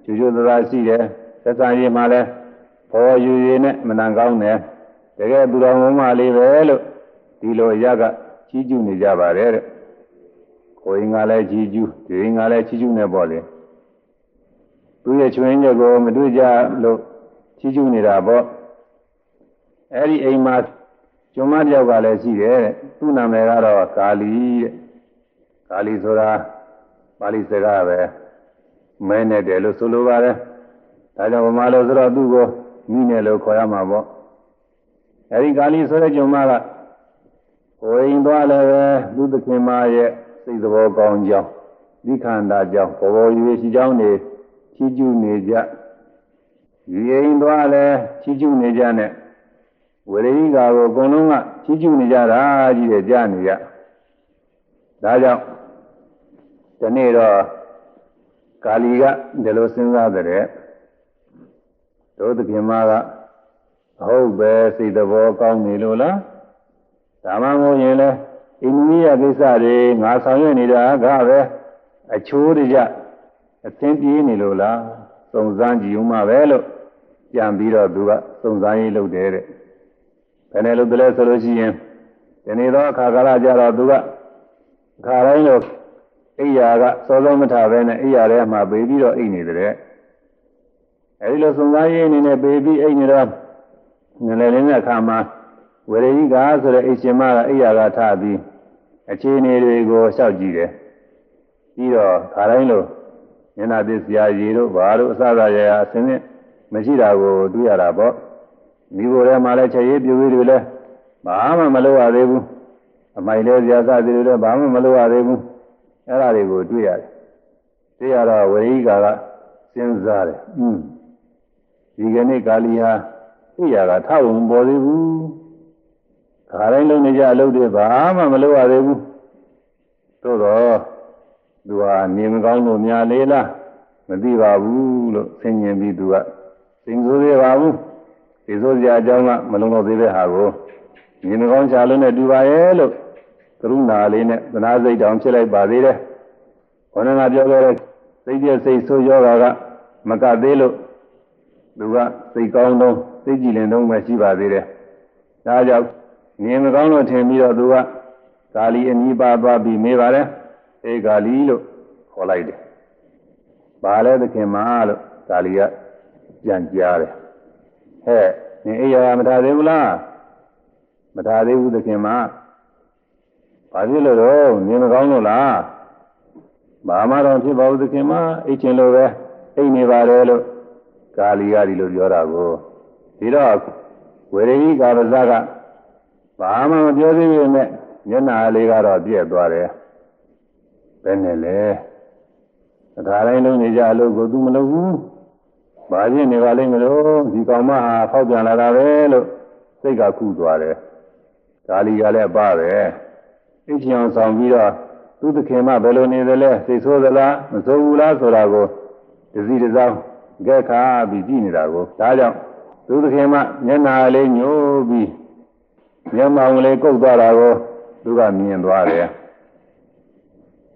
ကျူးကျူးသားရှိတယ်သက်သာရေးမှလည်းဖော်ယူရည်နဲ့အမှန်ကောင်းတယ်တကယ်သူတော်မမလေးပဲလို့ဒီလိုအရာကချီးကျူးနေကြပါတယ်တဲ့ကိုရင်ကလည်းချီးကျူးဒီရင်ကလည်းချီးကျူးနေပေါ့လေသူရဲ့ချွင်းချက်ကိုမတွေ့ကြလို့ချီးကျူးနေတာပေါ့အဲ့ဒီအိမ်မှာကျွမ်းမတယောက်ကလည်းရှိတယ်တဲ့သူ့နာမည်ကတော့ကာလီတဲ့ကာလီဆိုတာပါဠိစကားပဲမဲနဲ့တယ်လို့ဆိုလိုပါတယ်ဒါကြောင့်ဗမာလိုဆိုတော့သူ့ကိုမိနဲ့လို့ခေါ်ရမှာပေါ့အဲ့ဒီကာလီဆိုတဲ့ကျွမ်းမကကိုရင်သွားလည်းပဲသူသခင်မရဲ့စိတ်သဘောကောင်းကြောင်းဒီခန္ဓာကြောင်းဘောရွေရှိကြောင်းနေချီးကျူးနေကြဒီရင်သွားလည်းချီးကျူးနေကြနဲ့ဝေရိကာကိုအကုန်လုံးကချီးကျူးနေကြတာကြီးတယ်ကြားနေရဒါကြောင့်ဒီနေ့တော့ကာလီကဒီလိုစဉ်းစားတဲ့တို့သခင်မကအဟုတ်ပဲစိတ်သဘောကောင်းနေလို့လားဒါမှမဟုတ်ရင်လေအိန္ဒိယကိစ္စတွေငါဆောင်ရွက်နေတာကပဲအချိုးတကြအသင်ပြေးနေလို့လားစုံစမ်းကြည့်ဦးမှာပဲလို့ပြန်ပြီးတော့သူကစုံစမ်းရေးလုပ်တယ်တဲ့ဘယ်နဲ့လို့တလဲဆိုလို့ရှိရင်ဒီနေ့တော့အခါကာလကြတော့သူကအခါတိုင်းလို့အိယာကစောစောမထပဲနဲ့အိယာထဲမှာပေပြီးတော့အိနေတယ်အဲဒီလိုစုံစမ်းရေးအနေနဲ့ပေပြီးအိနေတော့ငလည်လင်းတဲ့အခါမှာဝေရိကဆိုတဲ့အိရှင်မကအိယာကထပြီးအခြေအနေတွေကိုလျှောက်ကြည့်တယ်ပြီးတော့ခါတိုင်းလို့ညနာသစ္စရာရေတို့ဘာတို့အစသာရာအစင်းနဲ့မရှိတာကိုတွေ့ရတာပေါ့မိဘထဲမှာလည်းချက်ရေးပြွေးတွေလည်းဘာမှမလုပ်ရသေးဘူးအမိုက်လေးဇာသတွေလည်းဘာမှမလုပ်ရသေးဘူးအဲ့ဒါတွေကိုတွေ့ရတယ်တွေ့ရတော့ဝေရိကာကစဉ်းစားတယ်ဒီကနေ့ကာလီဟာအိယာကထောက်ဝင်ပေါ်သေးဘူးခါတိုင်းလုံးနေကြအလုပ်တွေဘာမှမလုပ်ရသေးဘူးသို့တော့သူဟာနေမကောင်းလို့များလေလားမသိပါဘူးလို့ဆင်ញင်ပြီးသူက စိတ်ဆိုးသေးပါဘူးစိတ်ဆိုးစရာအကြောင်းကမလုံလောက်သေးတဲ့ဟာကိုမြင်မကောင်းချလို့နဲ့တူပါရဲ့လို့ကရုဏာလေးနဲ့သနာစိတ်တောင်ဖြစ်လိုက်ပါသေးတယ်ခေါင်းကပြောခဲ့တဲ့စိတ်ပြည့်စိတ်ဆိုးယောဂါကမကသေးလို့သူကစိတ်ကောင်းတော့စိတ်ကြည်လင်တော့မှရှိပါသေးတယ်ဒါကြောင့်မြင်မကောင်းလို့ထင်ပြီးတော့သူကကာလီအနီးပါသွားပြီးမေးပါတယ်အေကာလီလို့ခေါ်လိုက်တယ်ဘာလဲသခင်မလို့ကာလီကပြန်ကြားတယ်ဟဲ့နင်အိယာမထားသေးဘူးလားမထားသေးဘူးသခင်မဘာဖြစ်လို့တော့နင်မကောင်းလို့လားဘာမှတော့ဖြစ်ပါဘူးသခင်မအိတ်ချင်လို့ပဲအိတ်နေပါတယ်လို့ကာလီကဒီလိုပြောတာကိုဒီတော့ဝေရဟိကာပဇကဘာမှမပြောသေးပေမဲ့မျက်နှာလေးကတော့ပြည့်သွားတယ်ဘယ်နဲ့လဲဒါတိုင်းလုံးနေကြအလုပ်ကိုသူမလုပ်ဘူးဘာဖြစ်နေပါလိမ့်မလို့ဒီကောင်မဟာဖောက်ပြန်လာတာပဲလို့စိတ်ကခုသွားတယ်ကာလီကလည်းပါပဲအိတ်ချင်အောင်ဆောင်ပြီးတော့သူသခင်မဘယ်လိုနေသလဲစိတ်ဆိုးသလားမဆိုးဘူးလားဆိုတာကိုတစည်းတစောင်းကြက်ခါပြီးကြည့်နေတာကိုဒါကြောင့်သူသခင်မမျက်နှာလေးညှိုးပြီးမျက်မှောင်လေးကုတ်သွားတာကိုသူကမြင်သွားတယ်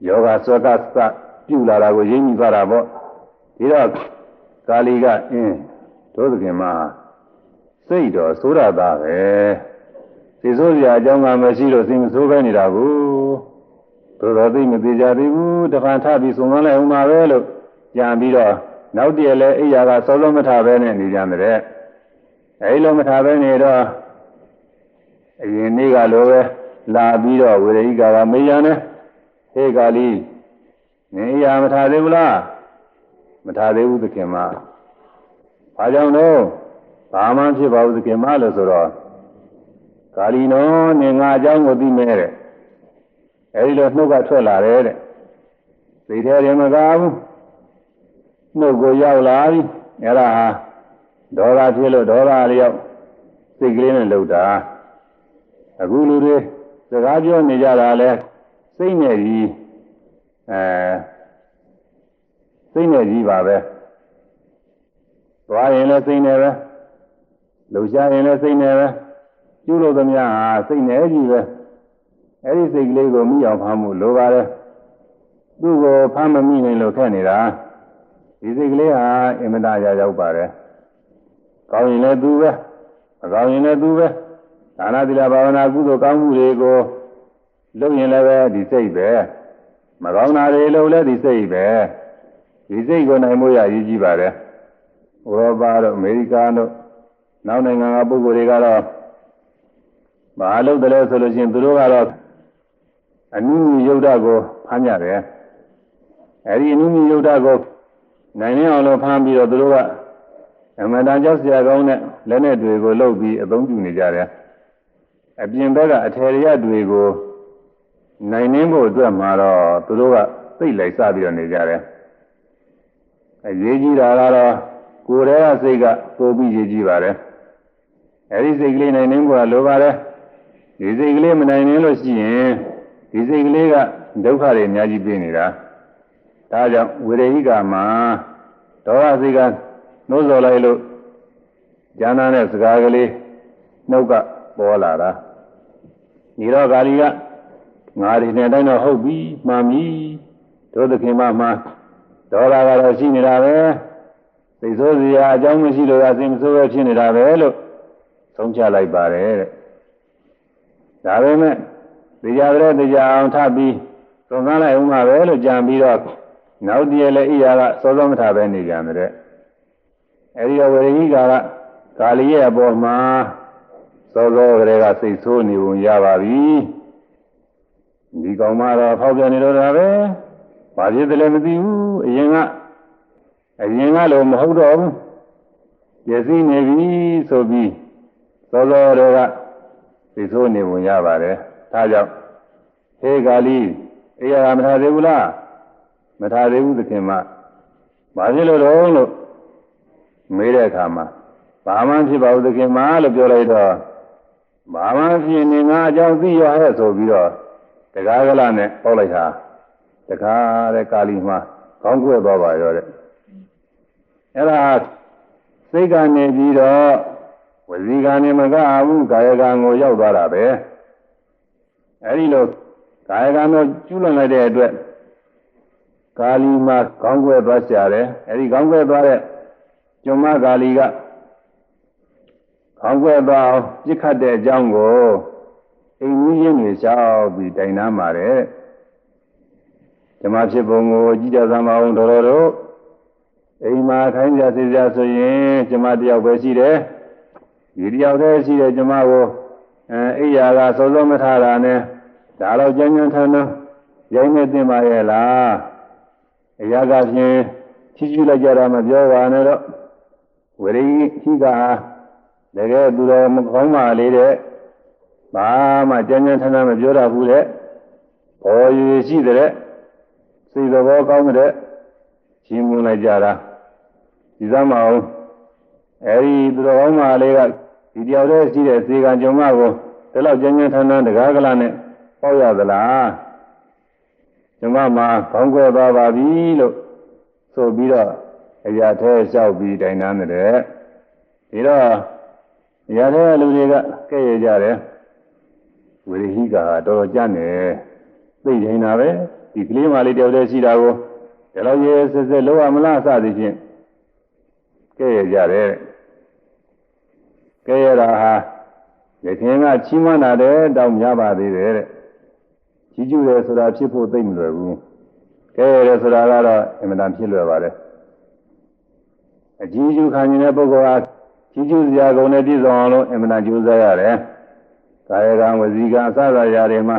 ယောဂဆွကစပြုလာတာကိုရင်းမိသွားတာပေါ့ဒီတော့ကာလီကအင်းတို့သခင်မစိတ်တော်ဆိုးရတာပဲစိတ်ဆိုးစရာအကြောင်းကမရှိလို့စိတ်မဆိုးပဲနေတာကိုသို့တော်သိမသေးကြသေးဘူးတခါထပြီးဆုံးမလိုက်အောင်ပါပဲလို့ကြံပြီးတော့နောက်တည်းလဲအိယာကစောစောမထပဲနဲ့နေကြတယ်အဲဒီလိုမထပဲနေတော့အရင်နေ့ကလိုပဲလာပြီးတော့ဝေရဟိကာကမေးရနဲ့ဟေးကာလီနေအိယာမထသေးဘူးလားမထသေးဘူးသခင်မဘာကြောင့်လို့ဘာမှဖြစ်ပါဘူးသခင်မလို့ဆိုတော့ကာလီနော်နေငါအကြောင်းကိုသိမဲတဲ့အဲဒီလိုနှုတ်ကထွက်လာတယ်တဲ့စိတ်ထဲရင်မကားဘူးနှုတ်ကိုရောက်လာပြီအဲ့ဒါဟာဒေါသဖြစ်လို့ဒေါသလျောက်စိတ်ကလေးနဲ့လှုပ်တာအခုလူတွေစကားပြောနေကြတာလဲစိတ်နဲ့ကြီးစိတ်နဲ့ကြီးပါပဲသွားရင်လည်းစိတ်နဲ့ပဲလှုပ်ရှားရင်လည်းစိတ်နဲ့ပဲကျူးလို့သမျှဟာစိတ်နဲ့ကြီးပဲအဲ့ဒီစိတ်ကလေးကိုမိအောင်ဖမ်းမှုလိုပါတယ်သူ့ကိုဖမ်းမမိနိုင်လို့ခက်နေတာဒီစိတ်ကလေးဟာအင်မတန်ရောက်ပါတယ်ကောင်းရင်လည်းသူပဲမကောင်းရင်လည်းသူပဲဒါနသီလဘာဝနာကုသိုလ်ကောင်းမှုတွေကိုလုပ်ရင်လည်းပဲဒီစိတ်ပဲမကောင်းတာတွေလုပ်လည်းဒီစိတ်ပဲဒီစိတ်ကိုနိုင်မှုရရည်ကြီးပါတယ်ဥရောပတို့အမေရိကန်တို့နောက်နိုင်ငံကပုဂ္ဂိုလ်တွေကတော့ဘာလုပ်တယ်လဲဆိုလို့ရှိရင်သူတို့ကတော့အနုမြယုတ်တကိုဖမ်းကြတယ်အဲဒီအနုမြယုတ်တကိုနိုင်နေအောင်လို့ဖမ်းပြီးတော့သူတို့ကအမှန်တန်ကြောက်စရာကောင်းတဲ့လက်နဲ့တွေကိုလှုပ်ပြီးအသုံးပြုနေကြတယ်အပြင်ဘက်ကအထယ်ရတွေကိုနိုင်နှင်းဖို့အတွက်မှာတော့သူတို့ကသိလိုက်စပြီးတော့နေကြတယ်အရေးကြီးတာကတော့ကိုယ်ရဲ့စိတ်ကပိုပြီးရေးကြီးပါတယ်အဲဒီစိတ်ကလေးနိုင်နှင်းဖို့လိုပါတယ်ဒီစိတ်ကလေးမနိုင်နှင်းလို့ရှိရင်ဒီစိတ်ကလေးကဒုက္ခတွေအများကြီးပေးနေတာဒါကြောင့်ဝေရဟိကမှာဒေါသစိတ်ကနှိုးဆော်လိုက်လို့ဉာဏ်နဲ့စကားကလေးနှုတ်ကပေါ်လာတာဒီတော့ကာလီကငါဒီနဲ့တိုင်းတော့ဟုတ်ပြီမှန်ပြီတို့သခင်မမှာဒေါသကတော့ရှိနေတာပဲစိတ်ဆိုးစရာအကြောင်းမရှိလို့ကစိတ်မဆိုးပဲဖြစ်နေတာပဲလို့ဆုံးဖြတ်လိုက်ပါတယ်တဲ့ဒါပေမဲ့တရားအောင်ထပ်ပြီးသုံးသပ်လိုက်ဦးမှာပဲလို့ကြံပြီးတော့နောက်တည်းလည်းအိယာကစောစောမထပဲနေကြတယ်အဲဒီဝေရဟိကာကကာလီရဲ့အပေါ်မှာစောစောကလေးကစိတ်ဆိုးနေပုံရပါပြီဒီကောင်မတော့ဖောက်ပြန်နေတော့တာပဲဘာဖြစ်တယ်လဲမသိဘူးအရင်ကလို့မဟုတ်တော့ဘူးရစီနေပြီဆိုပြီးစောစောတွေကစိတ်ဆိုးနေပုံရပါတယ်ဒါကြောင့်ဟေးကာလီအိယာမထားသေးဘူးလားမထားသေးဘူးသခင်မဘာဖြစ်လို့တော့လို့မေးတဲ့အခါမှာဘာမှဖြစ်ပါဘူးသခင်မလို့ပြောလိုက်တော့ဘာမှဖြစ်နေငါအကြောင်းသိရဟဲ့ဆိုပြီးတော့တကားကလာနဲ့ပေါက်လိုက်တာတကားတဲ့ကာလီမှာခေါင်းကွဲသွားပါရောတဲ့အဲ့ဒါ စိတ်ကနေပြီးတော့ဝစီကနေမကဘူးကာယကံကိုရောက်သွားတာပဲအဲဒီလိုကာယကံတော့ကျူးလွန်လိုက်တဲ့အတွက်ကာလီမှာခေါင်းကွဲသွားရှာတယ်အဲဒီခေါင်းကွဲသွားတဲ့ကျွမ်းမကာလီကခေါင်းကွဲသွားအောင်ပြစ်ခတ်တဲ့အကြောင်းကိုအိမ်ကြီးရင်းတွေရှောက်ပြီးတိုင်နှမ်းပါတယ်ဓမ္မဖြစ်ပုံကိုကြည်ကြသံမအောင်တော်တော်တို့အိမ်မှာခိုင်းကြစေကြဆိုရင်ကျမတယောက်ပဲရှိတယ်ဒီတယောက်တည်းရှိတဲ့ကျမကိုအိယာကစောစောမထားတာနဲ့ဒါတော့ကြမ်းကြမ်းထမ်းထမ်းရိုင်းနေတင်ပါရဲ့လားအရာကဖြင့်ချီးကျူးလိုက်ကြတာမပြောပါနဲ့တော့ဝရိဟိကတကယ်သူတော်မကောင်းပါလေတဲ့ဘာမှကြမ်းကြမ်းထမ်းထမ်းမပြောတတ်ဘူးတဲ့ဘော်ရည်ရှိတဲ့စိတ်တော်ကောင်းတဲ့ရှင်းမလိုက်ကြတာဒီသမောင်အဲဒီသူတော်ကောင်းပါလေကဒီတယောက်တည်းရှိတဲ့စေကံကြုံမကိုဒီလောက်ကြမ်းကြမ်းထမ်းထမ်းတကားကလာနဲ့ပေါက်ရသလားကျမမှာခေါင်းကွဲသွားပါပြီလို့ဆိုပြီးတော့အရာထဲလျှောက်ပြီးတိုင်တန်းတဲ့ဒီတော့အရာထဲလူတွေကကဲ့ရဲ့ကြတယ်ဝိရိဟိကတော်တော်ကြမ်းနေသိနေတာပဲဒီကလေးမလေးတယောက်တည်းရှိတာကိုဒီလောက်ရဲစစ်စစ်လောက်ရမလားစသည်ဖြင့်ကဲ့ရဲ့ကြတယ်ကဲ့ရဲ့တာဟာရခင်ကချီးမွမ်းတာတဲ့တောင်းများပါသေးတယ်တဲ့ကြီးကျူးတယ်ဆိုတာဖြစ်ဖို့သိမလွယ်ဘူးကဲရဲဆိုတာကတော့အင်မတန်ဖြစ်လွယ်ပါတယ်အကြီးကျူးခံနေတဲ့ပုဂ္ဂိုလ်ဟာကြီးကျူးစရာကုန်နဲ့ပြည့်စုံအောင်လို့အင်မတန်ကြိုးစားရတယ်ကာယကံဝစီကံအစသာရာတွေမှာ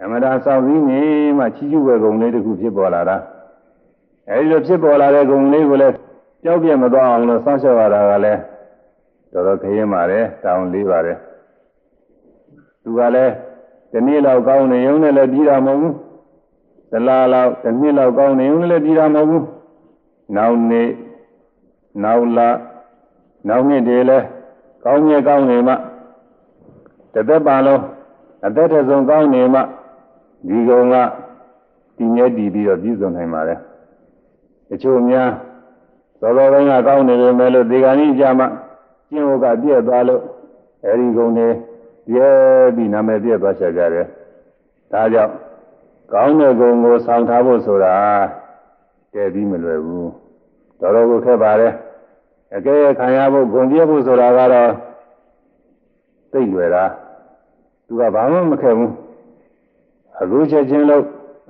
အမတန်ဆောင်စည်းနေမှကြီးကျူးပဲကုန်လေးတစ်ခုဖြစ်ပေါ်လာတာအဲဒီလိုဖြစ်ပေါ်လာတဲ့ကုန်လေးကိုလည်းကြောက်ပြတ်မသွားအောင်လို့စောင့်ရှောက်ရတာကလည်းတော်တော်ခရင်ပါတယ်တောင်းလေးပါတယ်သူကလည်းဒီနေ့လောက်ကောင်းနေုံနဲ့လည်းပြီးတာမဟုတ်ဘူးသလားလောက်ဒီနေ့လောက်ကောင်းနေုံနဲ့လည်းပြီးတာမဟုတ်ဘူးနောက်နေ့နောက်လနောက်နှစ်တည်းလဲကောင်းမြဲကောင်းနေမှတစ်သက်ပါလုံးအသက်ထဆုံးကောင်းနေမှဒီကောင်ကတည်မြဲတည်ပြီးတော့ပြည့်စုံနိုင်ပါတယ်တချို့များသောတော်ပိုင်းကကောင်းနေတယ်မဲ့လို့ဒီကနေ့ကြမှာကျင့်ဝတ်ကပြည့်သွားလို့အဲဒီကောင်တွေရဲပြီးနာမည်ပြည့်သွားချကြတယ်ဒါကြောင့်ကောင်းတဲ့ဂုဏ်ကိုဆောင်ထားဖို့ဆိုတာတည်ပြီးမလွယ်ဘူးတော်တော်ကိုခက်ပါတယ်အကဲခံရဖို့ဂုဏ်ပြည့်ဖို့ဆိုတာကတော့သိလွယ်တာသူကဘာမှမခက်ဘူးအခုချက်ချင်းလို့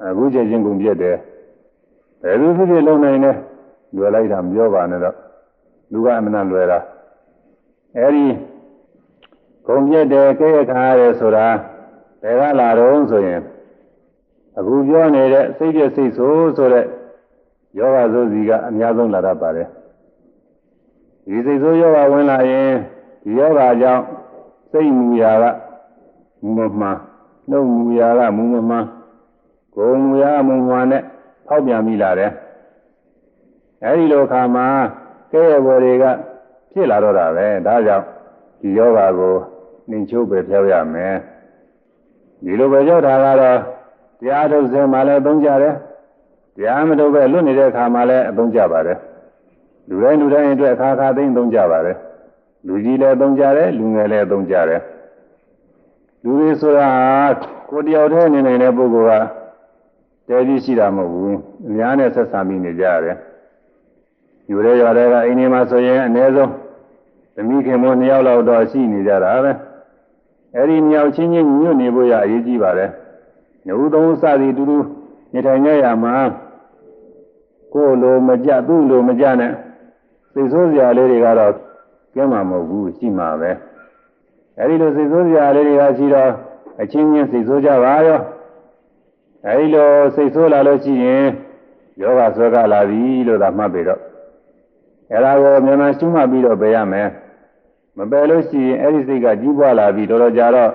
အခုချက်ချင်းဂုဏ်ပြည့်တယ်ဘယ်လိုဖြစ်ဖြစ်လုပ်နိုင်လဲလွယ်လိုက်တာမပြောပါနဲ့တော့လူကအမှန်လွယ်တာအဲဒီဂုံပြည့်တယ်ကဲ့ခါရတယ်ဆိုတာဘယ်ကလာတော့ဆိုရင်အခုပြောနေတဲ့စိတ်ပြည့်စိတ်ဆိုးဆိုတဲ့ယောဂဆိုစီကအများဆုံးလာတတ်ပါတယ်ဒီစိတ်ဆိုးယောဂဝင်လာရင်ဒီယောဂကြောင့်စိတ်မူရာကမူမမှန်နှုတ်မူရာကမူမမှန်ဂုံမူရာမူမှန်နဲ့ဖောက်ပြန်မိလာတယ်အဲဒီလိုခါမှာကဲ့ရဲ့ဘော်တွေကဖြစ်လာတော့တာပဲဒါကြောင့်ဒီယောဂကိုနှင်ချိုးပဲဖျောက်ရမယ်ဒီလိုပဲကြောက်တာကတော့တရားထုတ်စင်မှလည်းသုံးကြတယ်တရားမထုတ်ပဲလွတ်နေတဲ့အခါမှလည်းအသုံးကြပါတယ်လူတိုင်းအတွက်အခါခါသိမ့်သုံးကြပါတယ်လူကြီးလည်းသုံးကြတယ်လူငယ်လည်းသုံးကြတယ်လူတွေဆိုတာကိုယ်တယောက်တည်းနေနေတဲ့ပုဂ္ဂိုလ်ကတဲပြီးရှိတာမဟုတ်ဘူးအများနဲ့ဆက်ဆံပြီးနေကြရတယ်ယူရဲရွာတွေကအိမ်ထဲမှာဆိုရင်အနည်းဆုံးသမီးခင်မ2ယောက်လောက်တော့ရှိနေကြတာပဲအဲဒီ2ယောက်ချင်းချင်းညွတ်နေဖို့ရအရေးကြီးပါတယ်။နှုတ်သုံးစသည်တူတူနေထိုင်ကြရမှာကိုယ်လိုမကြသူ့လိုမကြနဲ့စိတ်ဆိုးစရာလေးတွေကတော့ကျမ်းမှာမဟုတ်ဘူးရှိမှာပဲ။အဲဒီလိုစိတ်ဆိုးစရာလေးတွေကရှိတော့အချင်းချင်းစိတ်ဆိုးကြပါရော။အဲဒီလိုစိတ်ဆိုးလာလို့ရှိရင်ယောဂဆွဲကလာပြီလို့သာမှတ်ပြီးတော့အဲဒါကိုမြန်မာရှုမှတ်ပြီးတော့ပြရမယ်မပယ်လို့ရှိရင်အဲ့ဒီစိတ်ကကြီးပွားလာပြီးတော်တော်ကြာတော့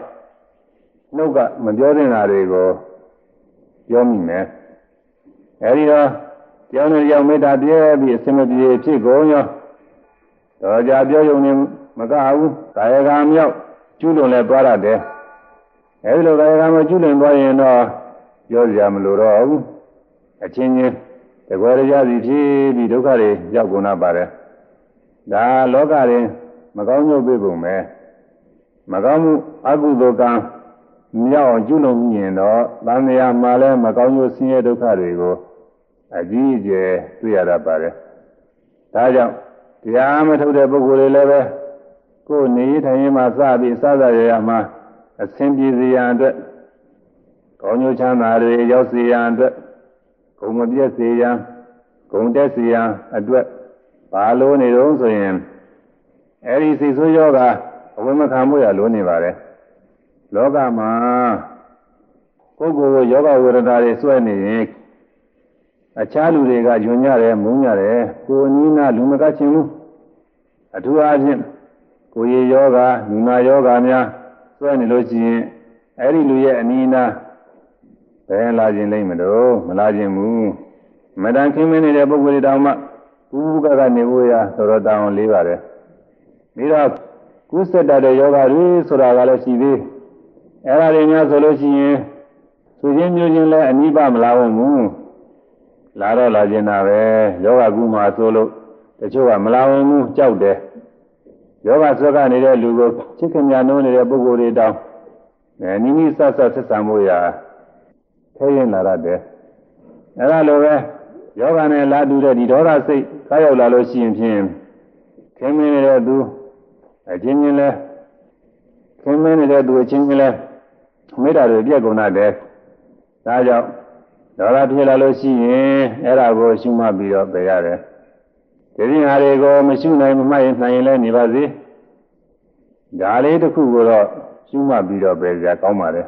နှုတ်ကမပြောသင့်တာတွေကိုပြောမိမယ်အဲဒီတော့ကြောင်းနဲ့ကြောင်းမေတ္တာပြည့်ပြီးအစမပြေဖြစ်ကုန်ရောတော်ကြာပြောရုံနဲ့မကဘူးကာယကံမြောက်ကျူးလွန်လဲသွားရတယ်အဲဒီလိုကာယကံမကျူးလွန်သွားရင်တော့ပြောစရာမလိုတော့ဘူးအချင်းချင်းတကွဲရကြစီဖြစ်ပြီးဒုက္ခတွေရောက်ကုန်တာပါတယ် ဒါလောကရင်မကောင်းကျိုးပေးပုံပဲမကောင်းမှုအကုသိုလ်ကံမြောက်အောင်ကျွလုံမြင်တော့သံဃာမှာလည်းမကောင်းကျိုးဆင်းရဲဒုက္ခတွေကိုအကြီးအကျယ်တွေ့ရတတ်ပါတယ်ဒါကြောင့်တရားမထုတ်တဲ့ပုဂ္ဂိုလ်တွေလည်းပဲကိုယ်နေထိုင်ရင်မှစပြီးစသရရမှာအဆင်ပြေစေရန်အတွက်ကောင်းကျိုးချမ်းသာတွေရောက်စေရန်အတွက်ဂုဏ်မပြည့်စေရန်ဂုဏ်တက်စေရန်အတွက်ဘာလို့နေတော့ဆိုရင်အဲဒီစိတ်ဆိုးယောဂအဝိမခံမှုရလို့နေပါတယ်လောကမှာကိုယ်ကိုယ်ယောဂဝေဒနာတွေဆွဲနေရင်အခြားလူတွေကညွန်ကြတယ်မုန်းကြတယ်ကိုယ်အနည်းနာလူမကချင်းဘူးအထူးအားဖြင့်ကိုယ်ရယောဂလူနာယောဂများဆွဲနေလို့ရှိရင်အဲ့ဒီလူရဲ့အနည်းနာဘယ်လာခြင်းလိမ့်မလို့မလာခြင်းဘူးမတန်ခင်းမင်းနေတဲ့ပုဂ္ဂိုလ်တွေတောင်မှကုကကနေဖို့ရတော်တော်တောင်းလေးပါတယ်ပြီးတော့ကုသတ္တတဲ့ယောဂတွေဆိုတာကလည်းရှိသေးအဲ့ဒါတွေများဆိုလို့ရှိရင်သူချင်းမျိုးချင်းလည်းအနိဗ္ဗာန်မလာဘူးလာတော့လာခြင်းတာပဲယောဂကုမှာဆိုလို့တချို့ကမလာဘူးကြောက်တယ်ယောဂဆွဲကနေတဲ့လူကိုချစ်ခင်များနိုးနေတဲ့ပုဂ္ဂိုလ်တွေတောင်နိမိတ်ဆက်ဆက်ဆက်ဆံဖို့ရာထဲရင်လာရတယ်အဲ့ဒါလိုပဲယောဂနဲ့လာတူတဲ့ဒီဒေါသစိတ်ခါရောက်လာလို့ရှိရင်ဖြင့်ခင်မင်းနေတဲ့သူအချင်းချင်းလဲခင်မင်းနေတဲ့သူအချင်းချင်းလဲမေတ္တာတွေပြည့်ကုန်တတ်တယ်ဒါကြောင့်ဒေါသဖြစ်လာလို့ရှိရင်အဲ့ဒါကိုရှုမှတ်ပြီးတော့ပြရတယ်ဒီရင်ဟာတွေကိုမရှုနိုင်မမှတ်ရင်နိုင်ရင်လည်းနေပါစေဒါလေးတစ်ခုကိုတော့ရှုမှတ်ပြီးတော့ပြကြကောင်းပါတယ်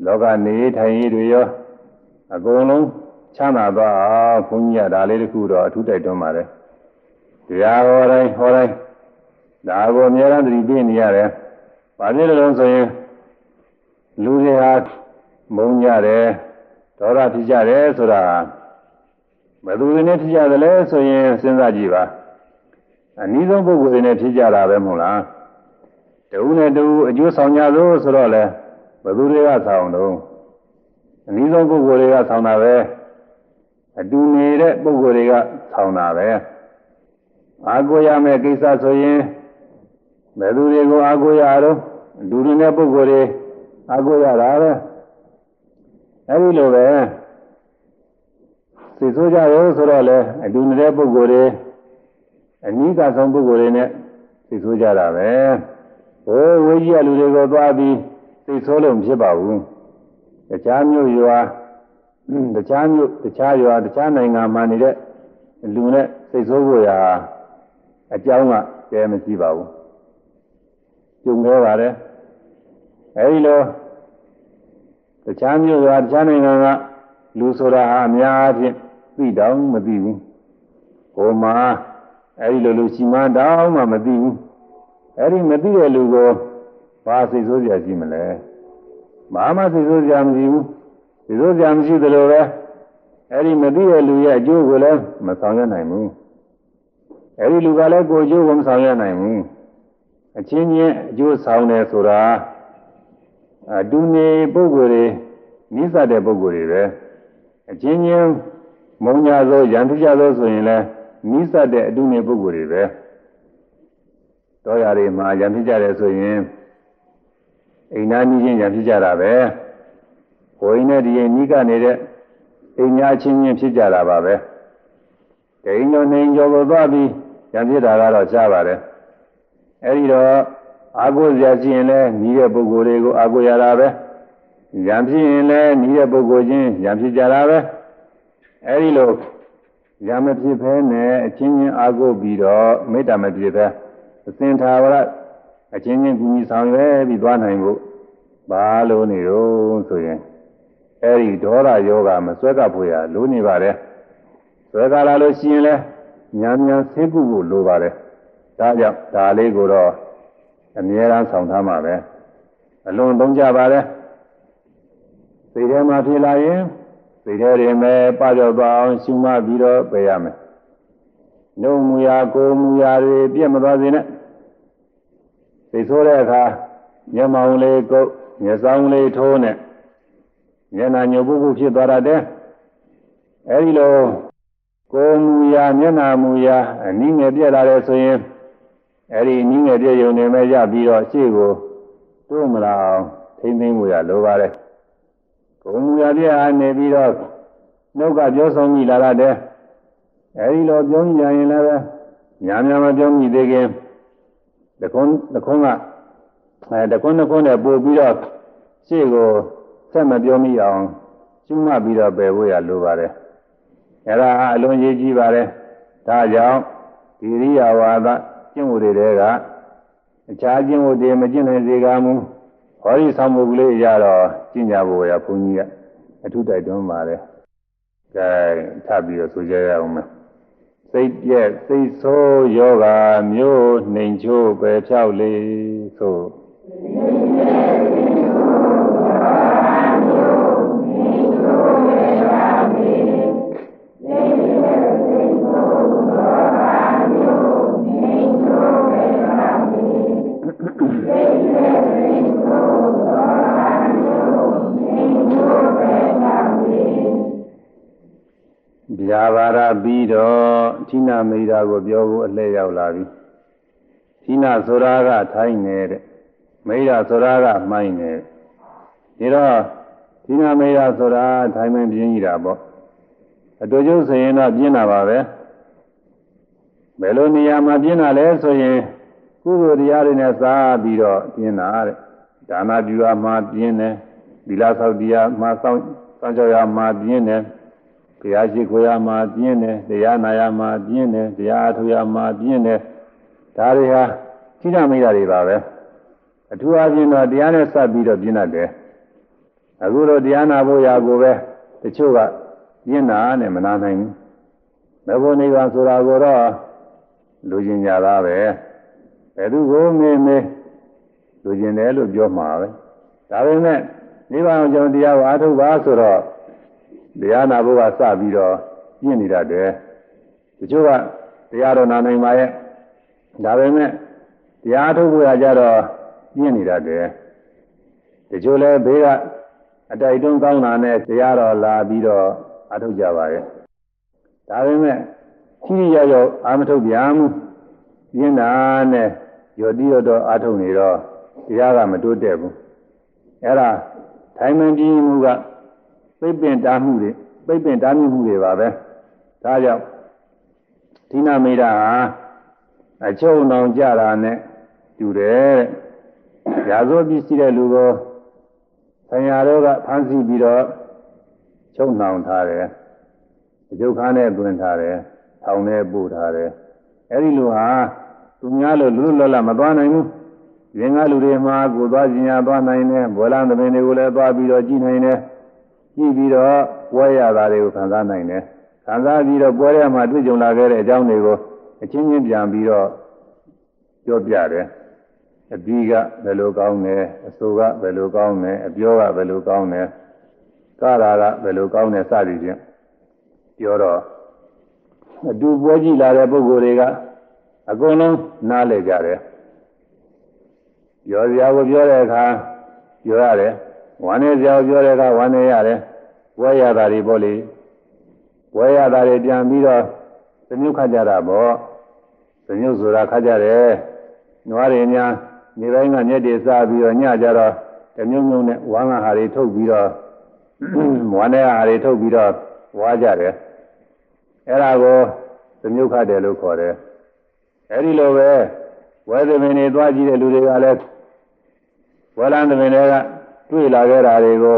လောကနေထိုင်ရည်တွေရောအကုန်လုံးချမ်းသာသွားအောင်ဘုန်းကြီးကဒါလေးတစ်ခုတော့အထူးတိုက်တွန်းပါတယ်တရားဟောတိုင်းဒါကိုအများအားသတိပေးနေရတယ်ဘာဖြစ်လို့လဲဆိုရင်လူတွေဟာမုန်းကြတယ်ဒေါသဖြစ်ကြတယ်ဆိုတာဘယ်သူတွေနဲ့ဖြစ်ကြတယ်လဲဆိုရင်စဉ်းစားကြည့်ပါအနည်းဆုံးပုဂ္ဂိုလ်တွေနဲ့ဖြစ်ကြတာပဲမဟုတ်လားတူနဲ့တူအကျိုးဆောင်ကြလို့ဆိုတော့လေဘယ်သူတွေကဆောင်တော့အနည်းဆုံးပုဂ္ဂိုလ်တွေကဆောင်တာပဲအတူနေတဲ့ပုဂ္ဂိုလ်တွေကဆောင်တာပဲအာကိုရမယ့်ကိစ္စဆိုရင်ဘယ်သူတွေကိုအာကိုရတော့လူတွေနဲ့ပုဂ္ဂိုလ်တွေအာကိုရတာပဲအဲဒီလိုပဲသိဆိုကြရောဆိုတော့လေအတူနေတဲ့ပုဂ္ဂိုလ်တွေအနည်းကဆုံးပုဂ္ဂိုလ်တွေနဲ့သိဆိုကြတာပဲဟိုဝိကြီးလူတွေကိုသွားပြီးသိဆိုလို့မဖြစ်ပါဘူးတခြားမြို့ရွာတခြားမြို့တခြားရွာတခြားနိုင်ငံမှာနေတဲ့လူနဲ့သိဆိုဖို့ရာအကြောင်းကကျဲမရှိပါဘူးကျုံခဲ့ပါတယ်အဲဒီလိုတခြားမြို့ရွာတခြားနိုင်ငံကလူဆိုတာဟာအများအားဖြင့်သိတောင်မသိဘူးဟိုမှာအဲဒီလိုလူရှိမှတောင်မှမသိဘူးအဲဒီမသိတဲ့လူကိုဘာစိတ်ဆိုးစရာရှိမလဲဘာမှစိတ်ဆိုးစရာမရှိဘူးစိတ်ဆိုးစရာမရှိသလိုပဲအဲဒီမသိတဲ့လူရဲ့အကျိုးကိုလည်းမဆောင်ရနိုင်ဘူးအဲဒီလူကလည်းကိုယ်အကျိုးကိုမဆောင်ရနိုင်ဘူးအချင်းချင်းအကျိုးဆောင်တယ်ဆိုတာအတူနေပုဂ္ဂိုလ်တွေနိစ္စတဲ့ပုဂ္ဂိုလ်တွေပဲအချင်းချင်းမုံညာသောရံပြကြသောဆိုရင်လည်းနိစ္စတဲ့အတူနေပုဂ္ဂိုလ်တွေပဲတော်ရည်မှာရံပြကြတယ်ဆိုရင်အိမ်နာနီးချင်းရံပြကြတာပဲကိုယ်နဲ့ဒီရင်နီးကနေတဲ့အိမ်ညာချင်းချင်းဖြစ်ကြတာပါပဲဒိန်တို့နေကြောကိုသွားပြီးရံပြတာကတော့ရှားပါတယ်အဲဒီတော့အာကိုစရာရှိရင်လည်းညီးတဲ့ပုဂ္ဂိုလ်တွေကိုအာကိုရတာပဲရံဖြစ်ရင်လည်းညီးတဲ့ပုဂ္ဂိုလ်ချင်းရံဖြစ်ကြတာပဲအဲဒီလိုရံမဖြစ်ဘဲနဲ့အချင်းချင်းအာကိုပြီးတော့မေတ္တာမဖြစ်ဘဲအစင်သာဝရအချင်းချင်းကူညီဆောင်ရွယ်ပြီးသွားနိုင်ဖို့ဘာလို့နေတော့ဆိုရင်အဲဒီဒေါသယောဂမဆွဲကပ်ဖို့ရလိုနေပါတယ်ဆွဲကလာလို့ရှိရင်လည်းညာညာဆေးကုဖို့လိုပါတယ်ဒါကြောင့်ဒါလေးကိုတော့အမြဲတမ်းဆောင်ထားမှာပဲအလွန်သုံးကြပါတယ်စိတ်ထဲမှာဖြစ်လာရင်စိတ်ထဲရင်ပဲပကြောက်သွားအောင်ရှုမှတ်ပြီးတော့ပြရမယ်နှုတ်မူရာကိုယ်မူရာတွေပြည့်မသွားစေနဲ့စိတ်ဆိုးတဲ့အခါမျက်မှောင်လေးကုတ်မျက်စောင်းလေးထိုးနဲ့မျက်နှာညှို့ပုပ်ပုဖြစ်သွားတတ်တယ်အဲဒီလို ကိုယ်မူရာမျက်နာမူရာအနည်းငယ်ပြက်လာတယ်ဆိုရင်အဲ့ဒီအနည်းငယ်ပြက်ရုံနဲ့ပဲရပြီးတော့ရှေ့ကိုတိုးမလာအောင်ထိမ့်သိမ်းမှုရလိုပါတယ်ကိုယ်မူရာပြက်အားနေပြီးတော့နှုတ်ကပြောဆောင်မိလာတဲ့အဲ့ဒီလိုပြောမိရင်လည်းပဲညာများမပြောမိသေးခင်တခွန်းကတခွန်းနဲ့ပို့ပြီးတော့ရှေ့ကိုဆက်မပြောမိအောင်ကျွမ်းမှပြီးတော့ပယ်ဖို့ရလိုပါတယ်အဲ့ဒါအလွန်ရေးကြီးပါတယ်ဒါကြောင့်ဒီရိယဝါဒကျင့်ဝတ်တွေကအခြားကျင့်ဝတ်တွေမကျင့်နိုင်စေကမူဟောဒီဆောင်မှုကလေးရတော့ကျင့်ကြဖို့ရဘုန်းကြီးကအထုတိုက်တွန်းပါတယ်ကဲထပ်ပြီးတော့ဆိုကြရအောင်မယ်စိတ်ပြက်စိတ်ဆိုးယောဂမျိုးနှိမ်ချိုးပဲဖြောက်လေဆိုဗျာပါရပြီးတော့ဌိနမိတ်တာကိုပြောဖို့အလှည့်ရောက်လာပြီဌိနဆိုတာကထိုင်းနေတဲ့မိတ်တာဆိုတာကမှိုင်းနေဒီတော့ဌိနမိတ်တာဆိုတာထိုင်းမှပြင်းကြီးတာပေါ့အတူတူဆိုရင်တော့ပြင်းတာပါပဲဘယ်လိုနေရာမှာပြင်းတာလဲဆိုရင်ကုသိုလ်တရားတွေနဲ့စားပြီးတော့ပြင်းတာတဲ့ဒါနပြုရမှာပြင်းတယ်သီလဆောက်တရားမှာစောင့်ကြောက်ရမှာပြင်းတယ်တရားရှိခိုးရမှာပြင်းတယ်တရားနာရမှာပြင်းတယ်တရားအထုရမှာပြင်းတယ်ဒါတွေဟာဌိနမိတ်တာတွေပါပဲအထူးအပြင်တော့တရားနဲ့စပ်ပြီးတော့ပြင်းတတ်တယ်အခုတော့တရားနာဖို့ရာကိုပဲတချို့ကပြင်းတာနဲ့မနာနိုင်ဘူးမေဖို့နိဗ္ဗာန်ဆိုတာကိုတော့လူကျင်ကြတာပဲဘယ်သူကိုမေးလူကျင်တယ်လို့ပြောမှာပဲဒါပေမဲ့နိဗ္ဗာန်ကိုကျွန်တော်တရားကိုအားထုတ်ပါဆိုတော့တရားနာဖို့ကစပြီးတော့ပြင်းနေတတ်တယ်တချို့ကတရားတော်နာနိုင်ပါရဲ့ဒါပေမဲ့တရားထုတ်ဖို့ရကြတော့ပြင်းနေတတ်တယ်တချို့လည်းဘေးကအတိုက်တွန်းကောင်းတာနဲ့တရားတော်လာပြီးတော့အားထုတ်ကြပါရဲ့ဒါပေမဲ့ခီးရောက်အာမထုတ်ပြန်မှုပြင်းတာနဲ့ရော်တီးတော့အားထုတ်နေတော့တရားကမတိုးတက်ဘူးအဲ့ဒါထိုင်မှန်ပြင်းမှုကပိတ်ပင်တားမှုတွေပါပဲဒါကြောင့်ဌိနမိတ်တာဟာအချုပ်နှောင်ကြတာနဲ့တူတယ်တဲ့ရာဇဝပစ္စည်းတဲ့လူကိုဆံရတော့ကဖမ်းဆီးပြီးတော့ချုပ်နှောင်ထားတယ်အကျုပ်ခါနဲ့တွင်ထားတယ်ထောင်ထဲပို့ထားတယ်အဲ့ဒီလူဟာသူများလို့လွတ်လွတ်လပ်မသွားနိုင်ဘူးရင်ကလူတွေမှာကိုသွားကျင်ရသွားနိုင်တယ်ဘွယ်လန်းသမင်တွေကိုလည်းသွားပြီးတော့ကြည့်နိုင်တယ်ကြည့်ပြီးတော့ပွဲရတာတွေကိုခံစားနိုင်တယ်ခံစားပြီးတော့ပွဲရမှာတွေ့ကြုံလာခဲ့တဲ့အကြောင်းတွေကိုအချင်းချင်းပြန်ပြီးတော့ပြောပြတယ်အပြီးကဘယ်လိုကောင်းတယ်အဆိုကဘယ်လိုကောင်းတယ်အပြောကဘယ်လိုကောင်းတယ်ကာရာကဘယ်လိုကောင်းတယ်စသည်ဖြင့်ပြောတော့အတူပွဲကြည့်လာတဲ့ပုဂ္ဂိုလ်တွေကအကုန်လုံးနားလည်ကြတယ်ပြောစရာကိုပြောတဲ့အခါပြောရတယ်ဝမ်းနေစရာကိုပြောတဲ့အခါဝမ်းနေရတယ်ဝဲရတာတွေပေါ့လေဝဲရတာတွေပြန်ပြီးတော့သမြုပ်ခတ်ကြတာပေါ့သမြုပ်ဆိုတာခတ်ကြတယ်နွားတွေများနေတိုင်းကညက်တွေစားပြီးတော့ညကြတော့တမြုပ်မြုပ်နဲ့ဝမ်းကဟာတွေထုတ်ပြီးတော့ဝမ်းတဲ့ဟာတွေထုတ်ပြီးတော့ဝါကြတယ်အဲ့ဒါကိုသမြုပ်ခတ်တယ်လို့ခေါ်တယ်အဲ့ဒီလိုပဲဝဲသမင်တွေသွားကြည့်တဲ့လူတွေကလည်းဝဲလန်းသမင်တွေကတွေ့လာခဲ့တာတွေကို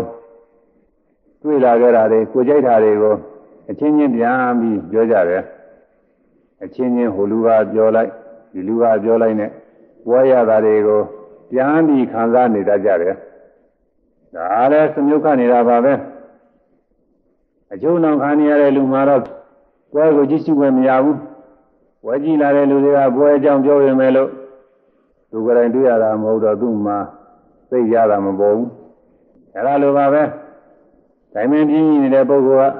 ကိုကြိုက်တာတွေကိုအချင်းချင်းပြန်ပြီးပြောကြတယ်အချင်းချင်းဟိုလူကပြောလိုက်ဒီလူကပြောလိုက်နဲ့ဝဲရတာတွေကိုပြန်ပြီးခံစားနေတတ်ကြတယ်ဒါလည်းသမြုပ်ခနေတာပါပဲအကျိုးနောက်ခံနေရတဲ့လူမှာတော့ပွဲကိုကြည့်ရှုခွင့်မရဘူးဝဲကြည့်လာတဲ့လူတွေကပွဲအကြောင်းပြောရမယ်လို့သူကလည်းတွေ့ရတာမဟုတ်တော့သူ့မှာသိရတာမပေါ်ဘူးအဲဒါလိုပါပဲဒါမှမပြင်းနေတဲ့ပုဂ္ဂိုလ်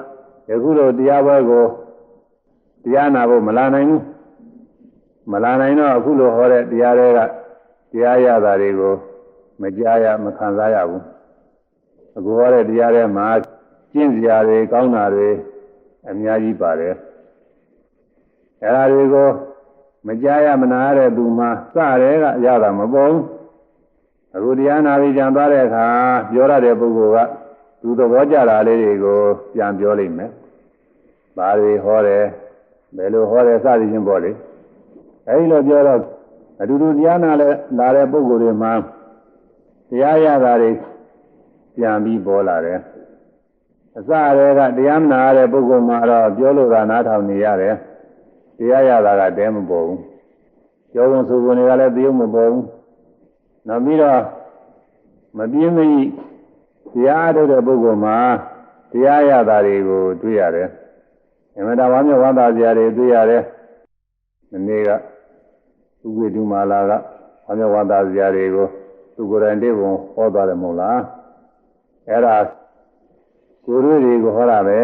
ကယခုလိုတရားပွဲကိုတရားနာဖို့မလာနိုင်ဘူးမလာနိုင်တော့အခုလိုဟောတဲ့တရားတွေကတရားရတာတွေကိုမကြားရမခံစားရဘူးအခုဟောတဲ့တရားတွေမှာကျင့်စရာတွေကောင်းတာတွေအများကြီးပါတယ် အဲ့ဒါတွေကိုမကြားရမနာရတဲ့သူမှစရဲကရတာမပေါ်ဘူးအခုတရားနာပြီးကြံသွားတဲ့အခါပြောရတဲ့ပုဂ္ဂိုလ်ကသူသဘောကျတာလေးတွေကိုပြန်ပြောလိမ့်မယ်ဘာတွေဟောတယ်ဘယ်လိုဟောတယ်စသည်ချင်းပေါ့လေအဲဒီလိုပြောတော့အတူတူတရားနာလဲလာတဲ့ပုဂ္ဂိုလ်တွေမှာတရားရတာတွေပြန်ပြီးပေါ်လာတယ်အစရဲကတရားမနာရတဲ့ပုဂ္ဂိုလ်မှာတော့ပြောလို့ကနားထောင်နေရတယ်တရားရတာကတဲမပေါ်ဘူးပြောကုန်ဆိုကုန်တွေကလည်းသိုံမပေါ်ဘူးနောက်ပြီးတော့မပြင်းမကြီးတရားထုတ်တဲ့ပုဂ္ဂိုလ်မှာတရားရတာတွေကိုတွေ့ရတယ်အမှန်တရားဝမ်းသာစရာတွေတွေ့ရတယ်ဒီနေ့ကဥပ္ပေတုမာလာကဝမ်းသာစရာတွေကိုသူကိုယ်တိုင်သိပုံဟောသွားတယ်မဟုတ်လားအဲ့ဒါကိုယ်တို့တွေကိုဟောတာပဲ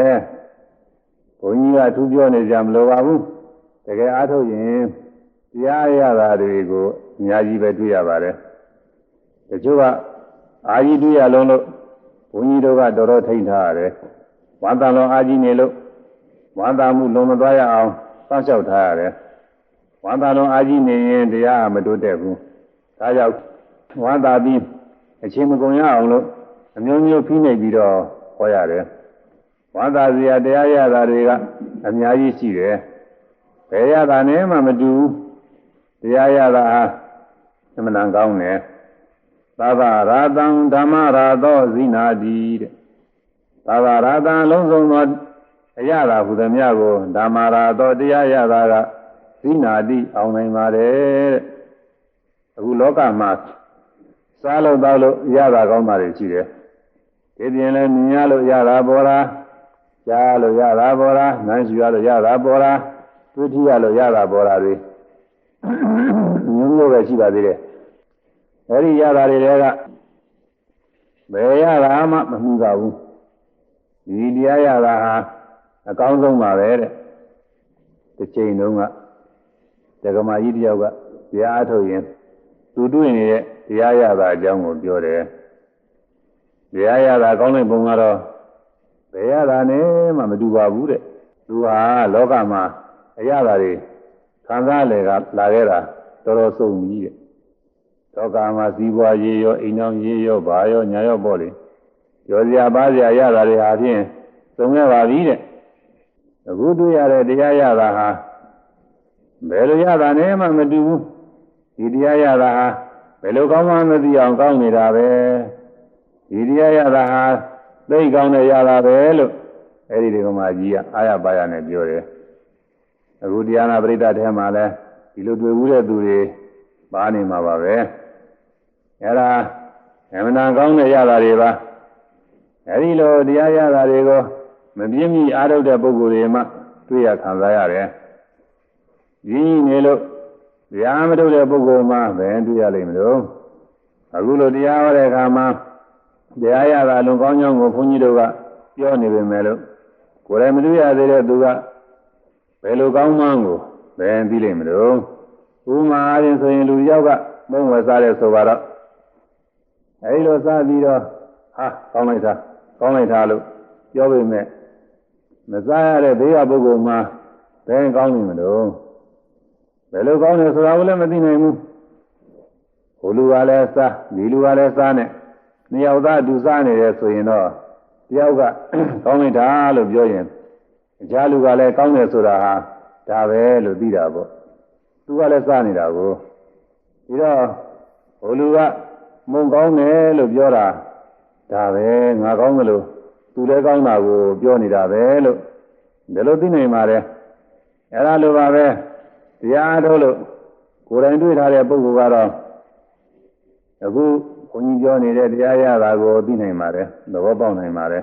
ဘုန်းကြီးကသူပြောနေကြမလို့ပါဘူးတကယ်အားထုတ်ရင်တရားရတာတွေကိုအများကြီးပဲတွေ့ရပါတယ်တချို့ကအာကြီးတွေ့ရလုံးလို့ဘုန်းကြီးတို့ကတော်တော်ထိတ်ထားရတယ်ဝမ်းသာလုံးအာကြီးနေလို့ဝမ်းသာမှုလုံးမသွားရအောင်စောင့်ရှောက်ထားရတယ်ဝမ်းသာလုံးအာကြီးနေရင်တရားမတိုးတက်ဘူးဒါကြောင့်ဝမ်းသာပြီးအချင်းမကုန်ရအောင်လို့အမျိုးမျိုးဖိနှိပ်ပြီးတော့ဟောရတယ်ဝမ်းသာစရာတရားရတာတွေကအများကြီးရှိတယ်ဘယ်ရတာနဲ့မှမတူဘူးတရားရတာအမှန်တန်ကောင်းတယ်သာသရာတံဓမ္မရာသောဇိနာတိတဲ့သာသရာတံလုံးစုံသောအရသာဟူသည်များကိုဓမ္မရာသောတရားရတာကဇိနာတိအောင်နိုင်ပါတယ်တဲ့အခုလောကမှာစားလို့တောက်လို့ရတာကောင်းတာတွေရှိတယ်ဒီပြင်လည်းမြင်ရလို့ရတာပေါ်တာကြားလို့ရတာပေါ်တာနားရှိရလို့ရတာပေါ်တာတွေ့ထိရလို့ရတာပေါ်တာတွေမျိုးမျိုးပဲရှိပါသေးတယ်အဲဒီရတာတွေကဘယ်ရတာမှမမှုပါဘူးဒီတရားရတာဟာအကောင်းဆုံးပါပဲတဲ့တစ်ချိန်တုန်းကဒကမာကြီးတယောက်ကတရားအထုတ်ရင်သူတွေ့နေတဲ့တရားရတာအကြောင်းကိုပြောတယ်တရားရတာကောင်းတဲ့ပုံကတော့ဘယ်ရတာနဲ့မှမတူပါဘူးတဲ့သူဟာလောကမှာအရတာတွေခံစားလေကလာခဲ့တာတော်တော်စုံကြီးတဲ့လောကမှာဇီဝရေရောအိမ်အောင်ရေရောဘာရောညာရောပေါ့လေပြောစရာပါစရာရတာတွေဟာဖြင့်စုံခဲ့ပါပြီတဲ့အခုတွေ့ရတဲ့တရားရတာဟာဘယ်လိုရတာနဲ့မှမတူဘူးဒီတရားရတာဟာဘယ်လိုကောင်းမှမသိအောင်ကောင်းနေတာပဲဒီတရားရတာဟာသိကောင်းတဲ့ရတာပဲလို့အဲဒီဒီကမာကြီးကအာရပါရနဲ့ပြောတယ်အခုတရားနာပရိသတ်ထဲမှာလဲဒီလိုတွေ့ဘူးတဲ့သူတွေပါနေမှာပါပဲအဲ့ဒါအမှန်တန်ကောင်းတဲ့ရတာတွေပါအဲဒီလိုတရားရတာတွေကိုမပြင်းမိအားထုတ်တဲ့ပုဂ္ဂိုလ်တွေမှတွေ့ရခံစားရတယ်ဒီနေလို့တရားမထုတ်တဲ့ပုဂ္ဂိုလ်မှပဲတွေ့ရလိမ့်မလို့အခုလိုတရားဟောတဲ့အခါမှာတရားရတာလွန်ကောင်းကြောင်းကိုဘုန်းကြီးတို့ကပြောနေပေမဲ့လို့ကိုယ်လည်းမတွေ့ရသေးတဲ့သူကဘယ်လိုကောင်းမှန်းကိုပဲသိလိမ့်မလို့ဥမာအားဖြင့်ဆိုရင်လူယောက်ကမုံဝယ်စားတဲ့ဆိုပါတော့အဲဒီလိုစားပြီးတော့ဟာကောင်းလိုက်တာလို့ပြောပေမဲ့မစားရတဲ့ဘေးကပုဂ္ဂိုလ်မှာဘယ်ကောင်းနေမလို့ဘယ်လိုကောင်းလဲဆိုတာကိုလည်းမသိနိုင်ဘူးဟိုလူကလည်းစားဒီလူကလည်းစားနဲ့နှစ်ယောက်သားအတူစားနေတယ်ဆိုရင်တော့တယောက်ကကောင်းလိုက်တာလို့ပြောရင်အခြားလူကလည်းကောင်းတယ်ဆိုတာဟာဒါပဲလို့သိတာပေါ့သူကလည်းစားနေတာကိုပြီးတော့ဟိုလူကမုံကောင်းတယ်လို့ပြောတာဒါပဲငါကောင်းတယ်လို့သူလည်းကောင်းတာကိုပြောနေတာပဲလို့ဒါလို့သိနိုင်ပါတယ်အဲ့ဒါလိုပါပဲတရားထုတ်လို့ကိုယ်တိုင်တွေ့ထားတဲ့ပုဂ္ဂိုလ်ကတော့အခုဘုန်းကြီးပြောနေတဲ့တရားရတာကိုသိနိုင်ပါတယ်သဘောပေါက်နိုင်ပါတယ်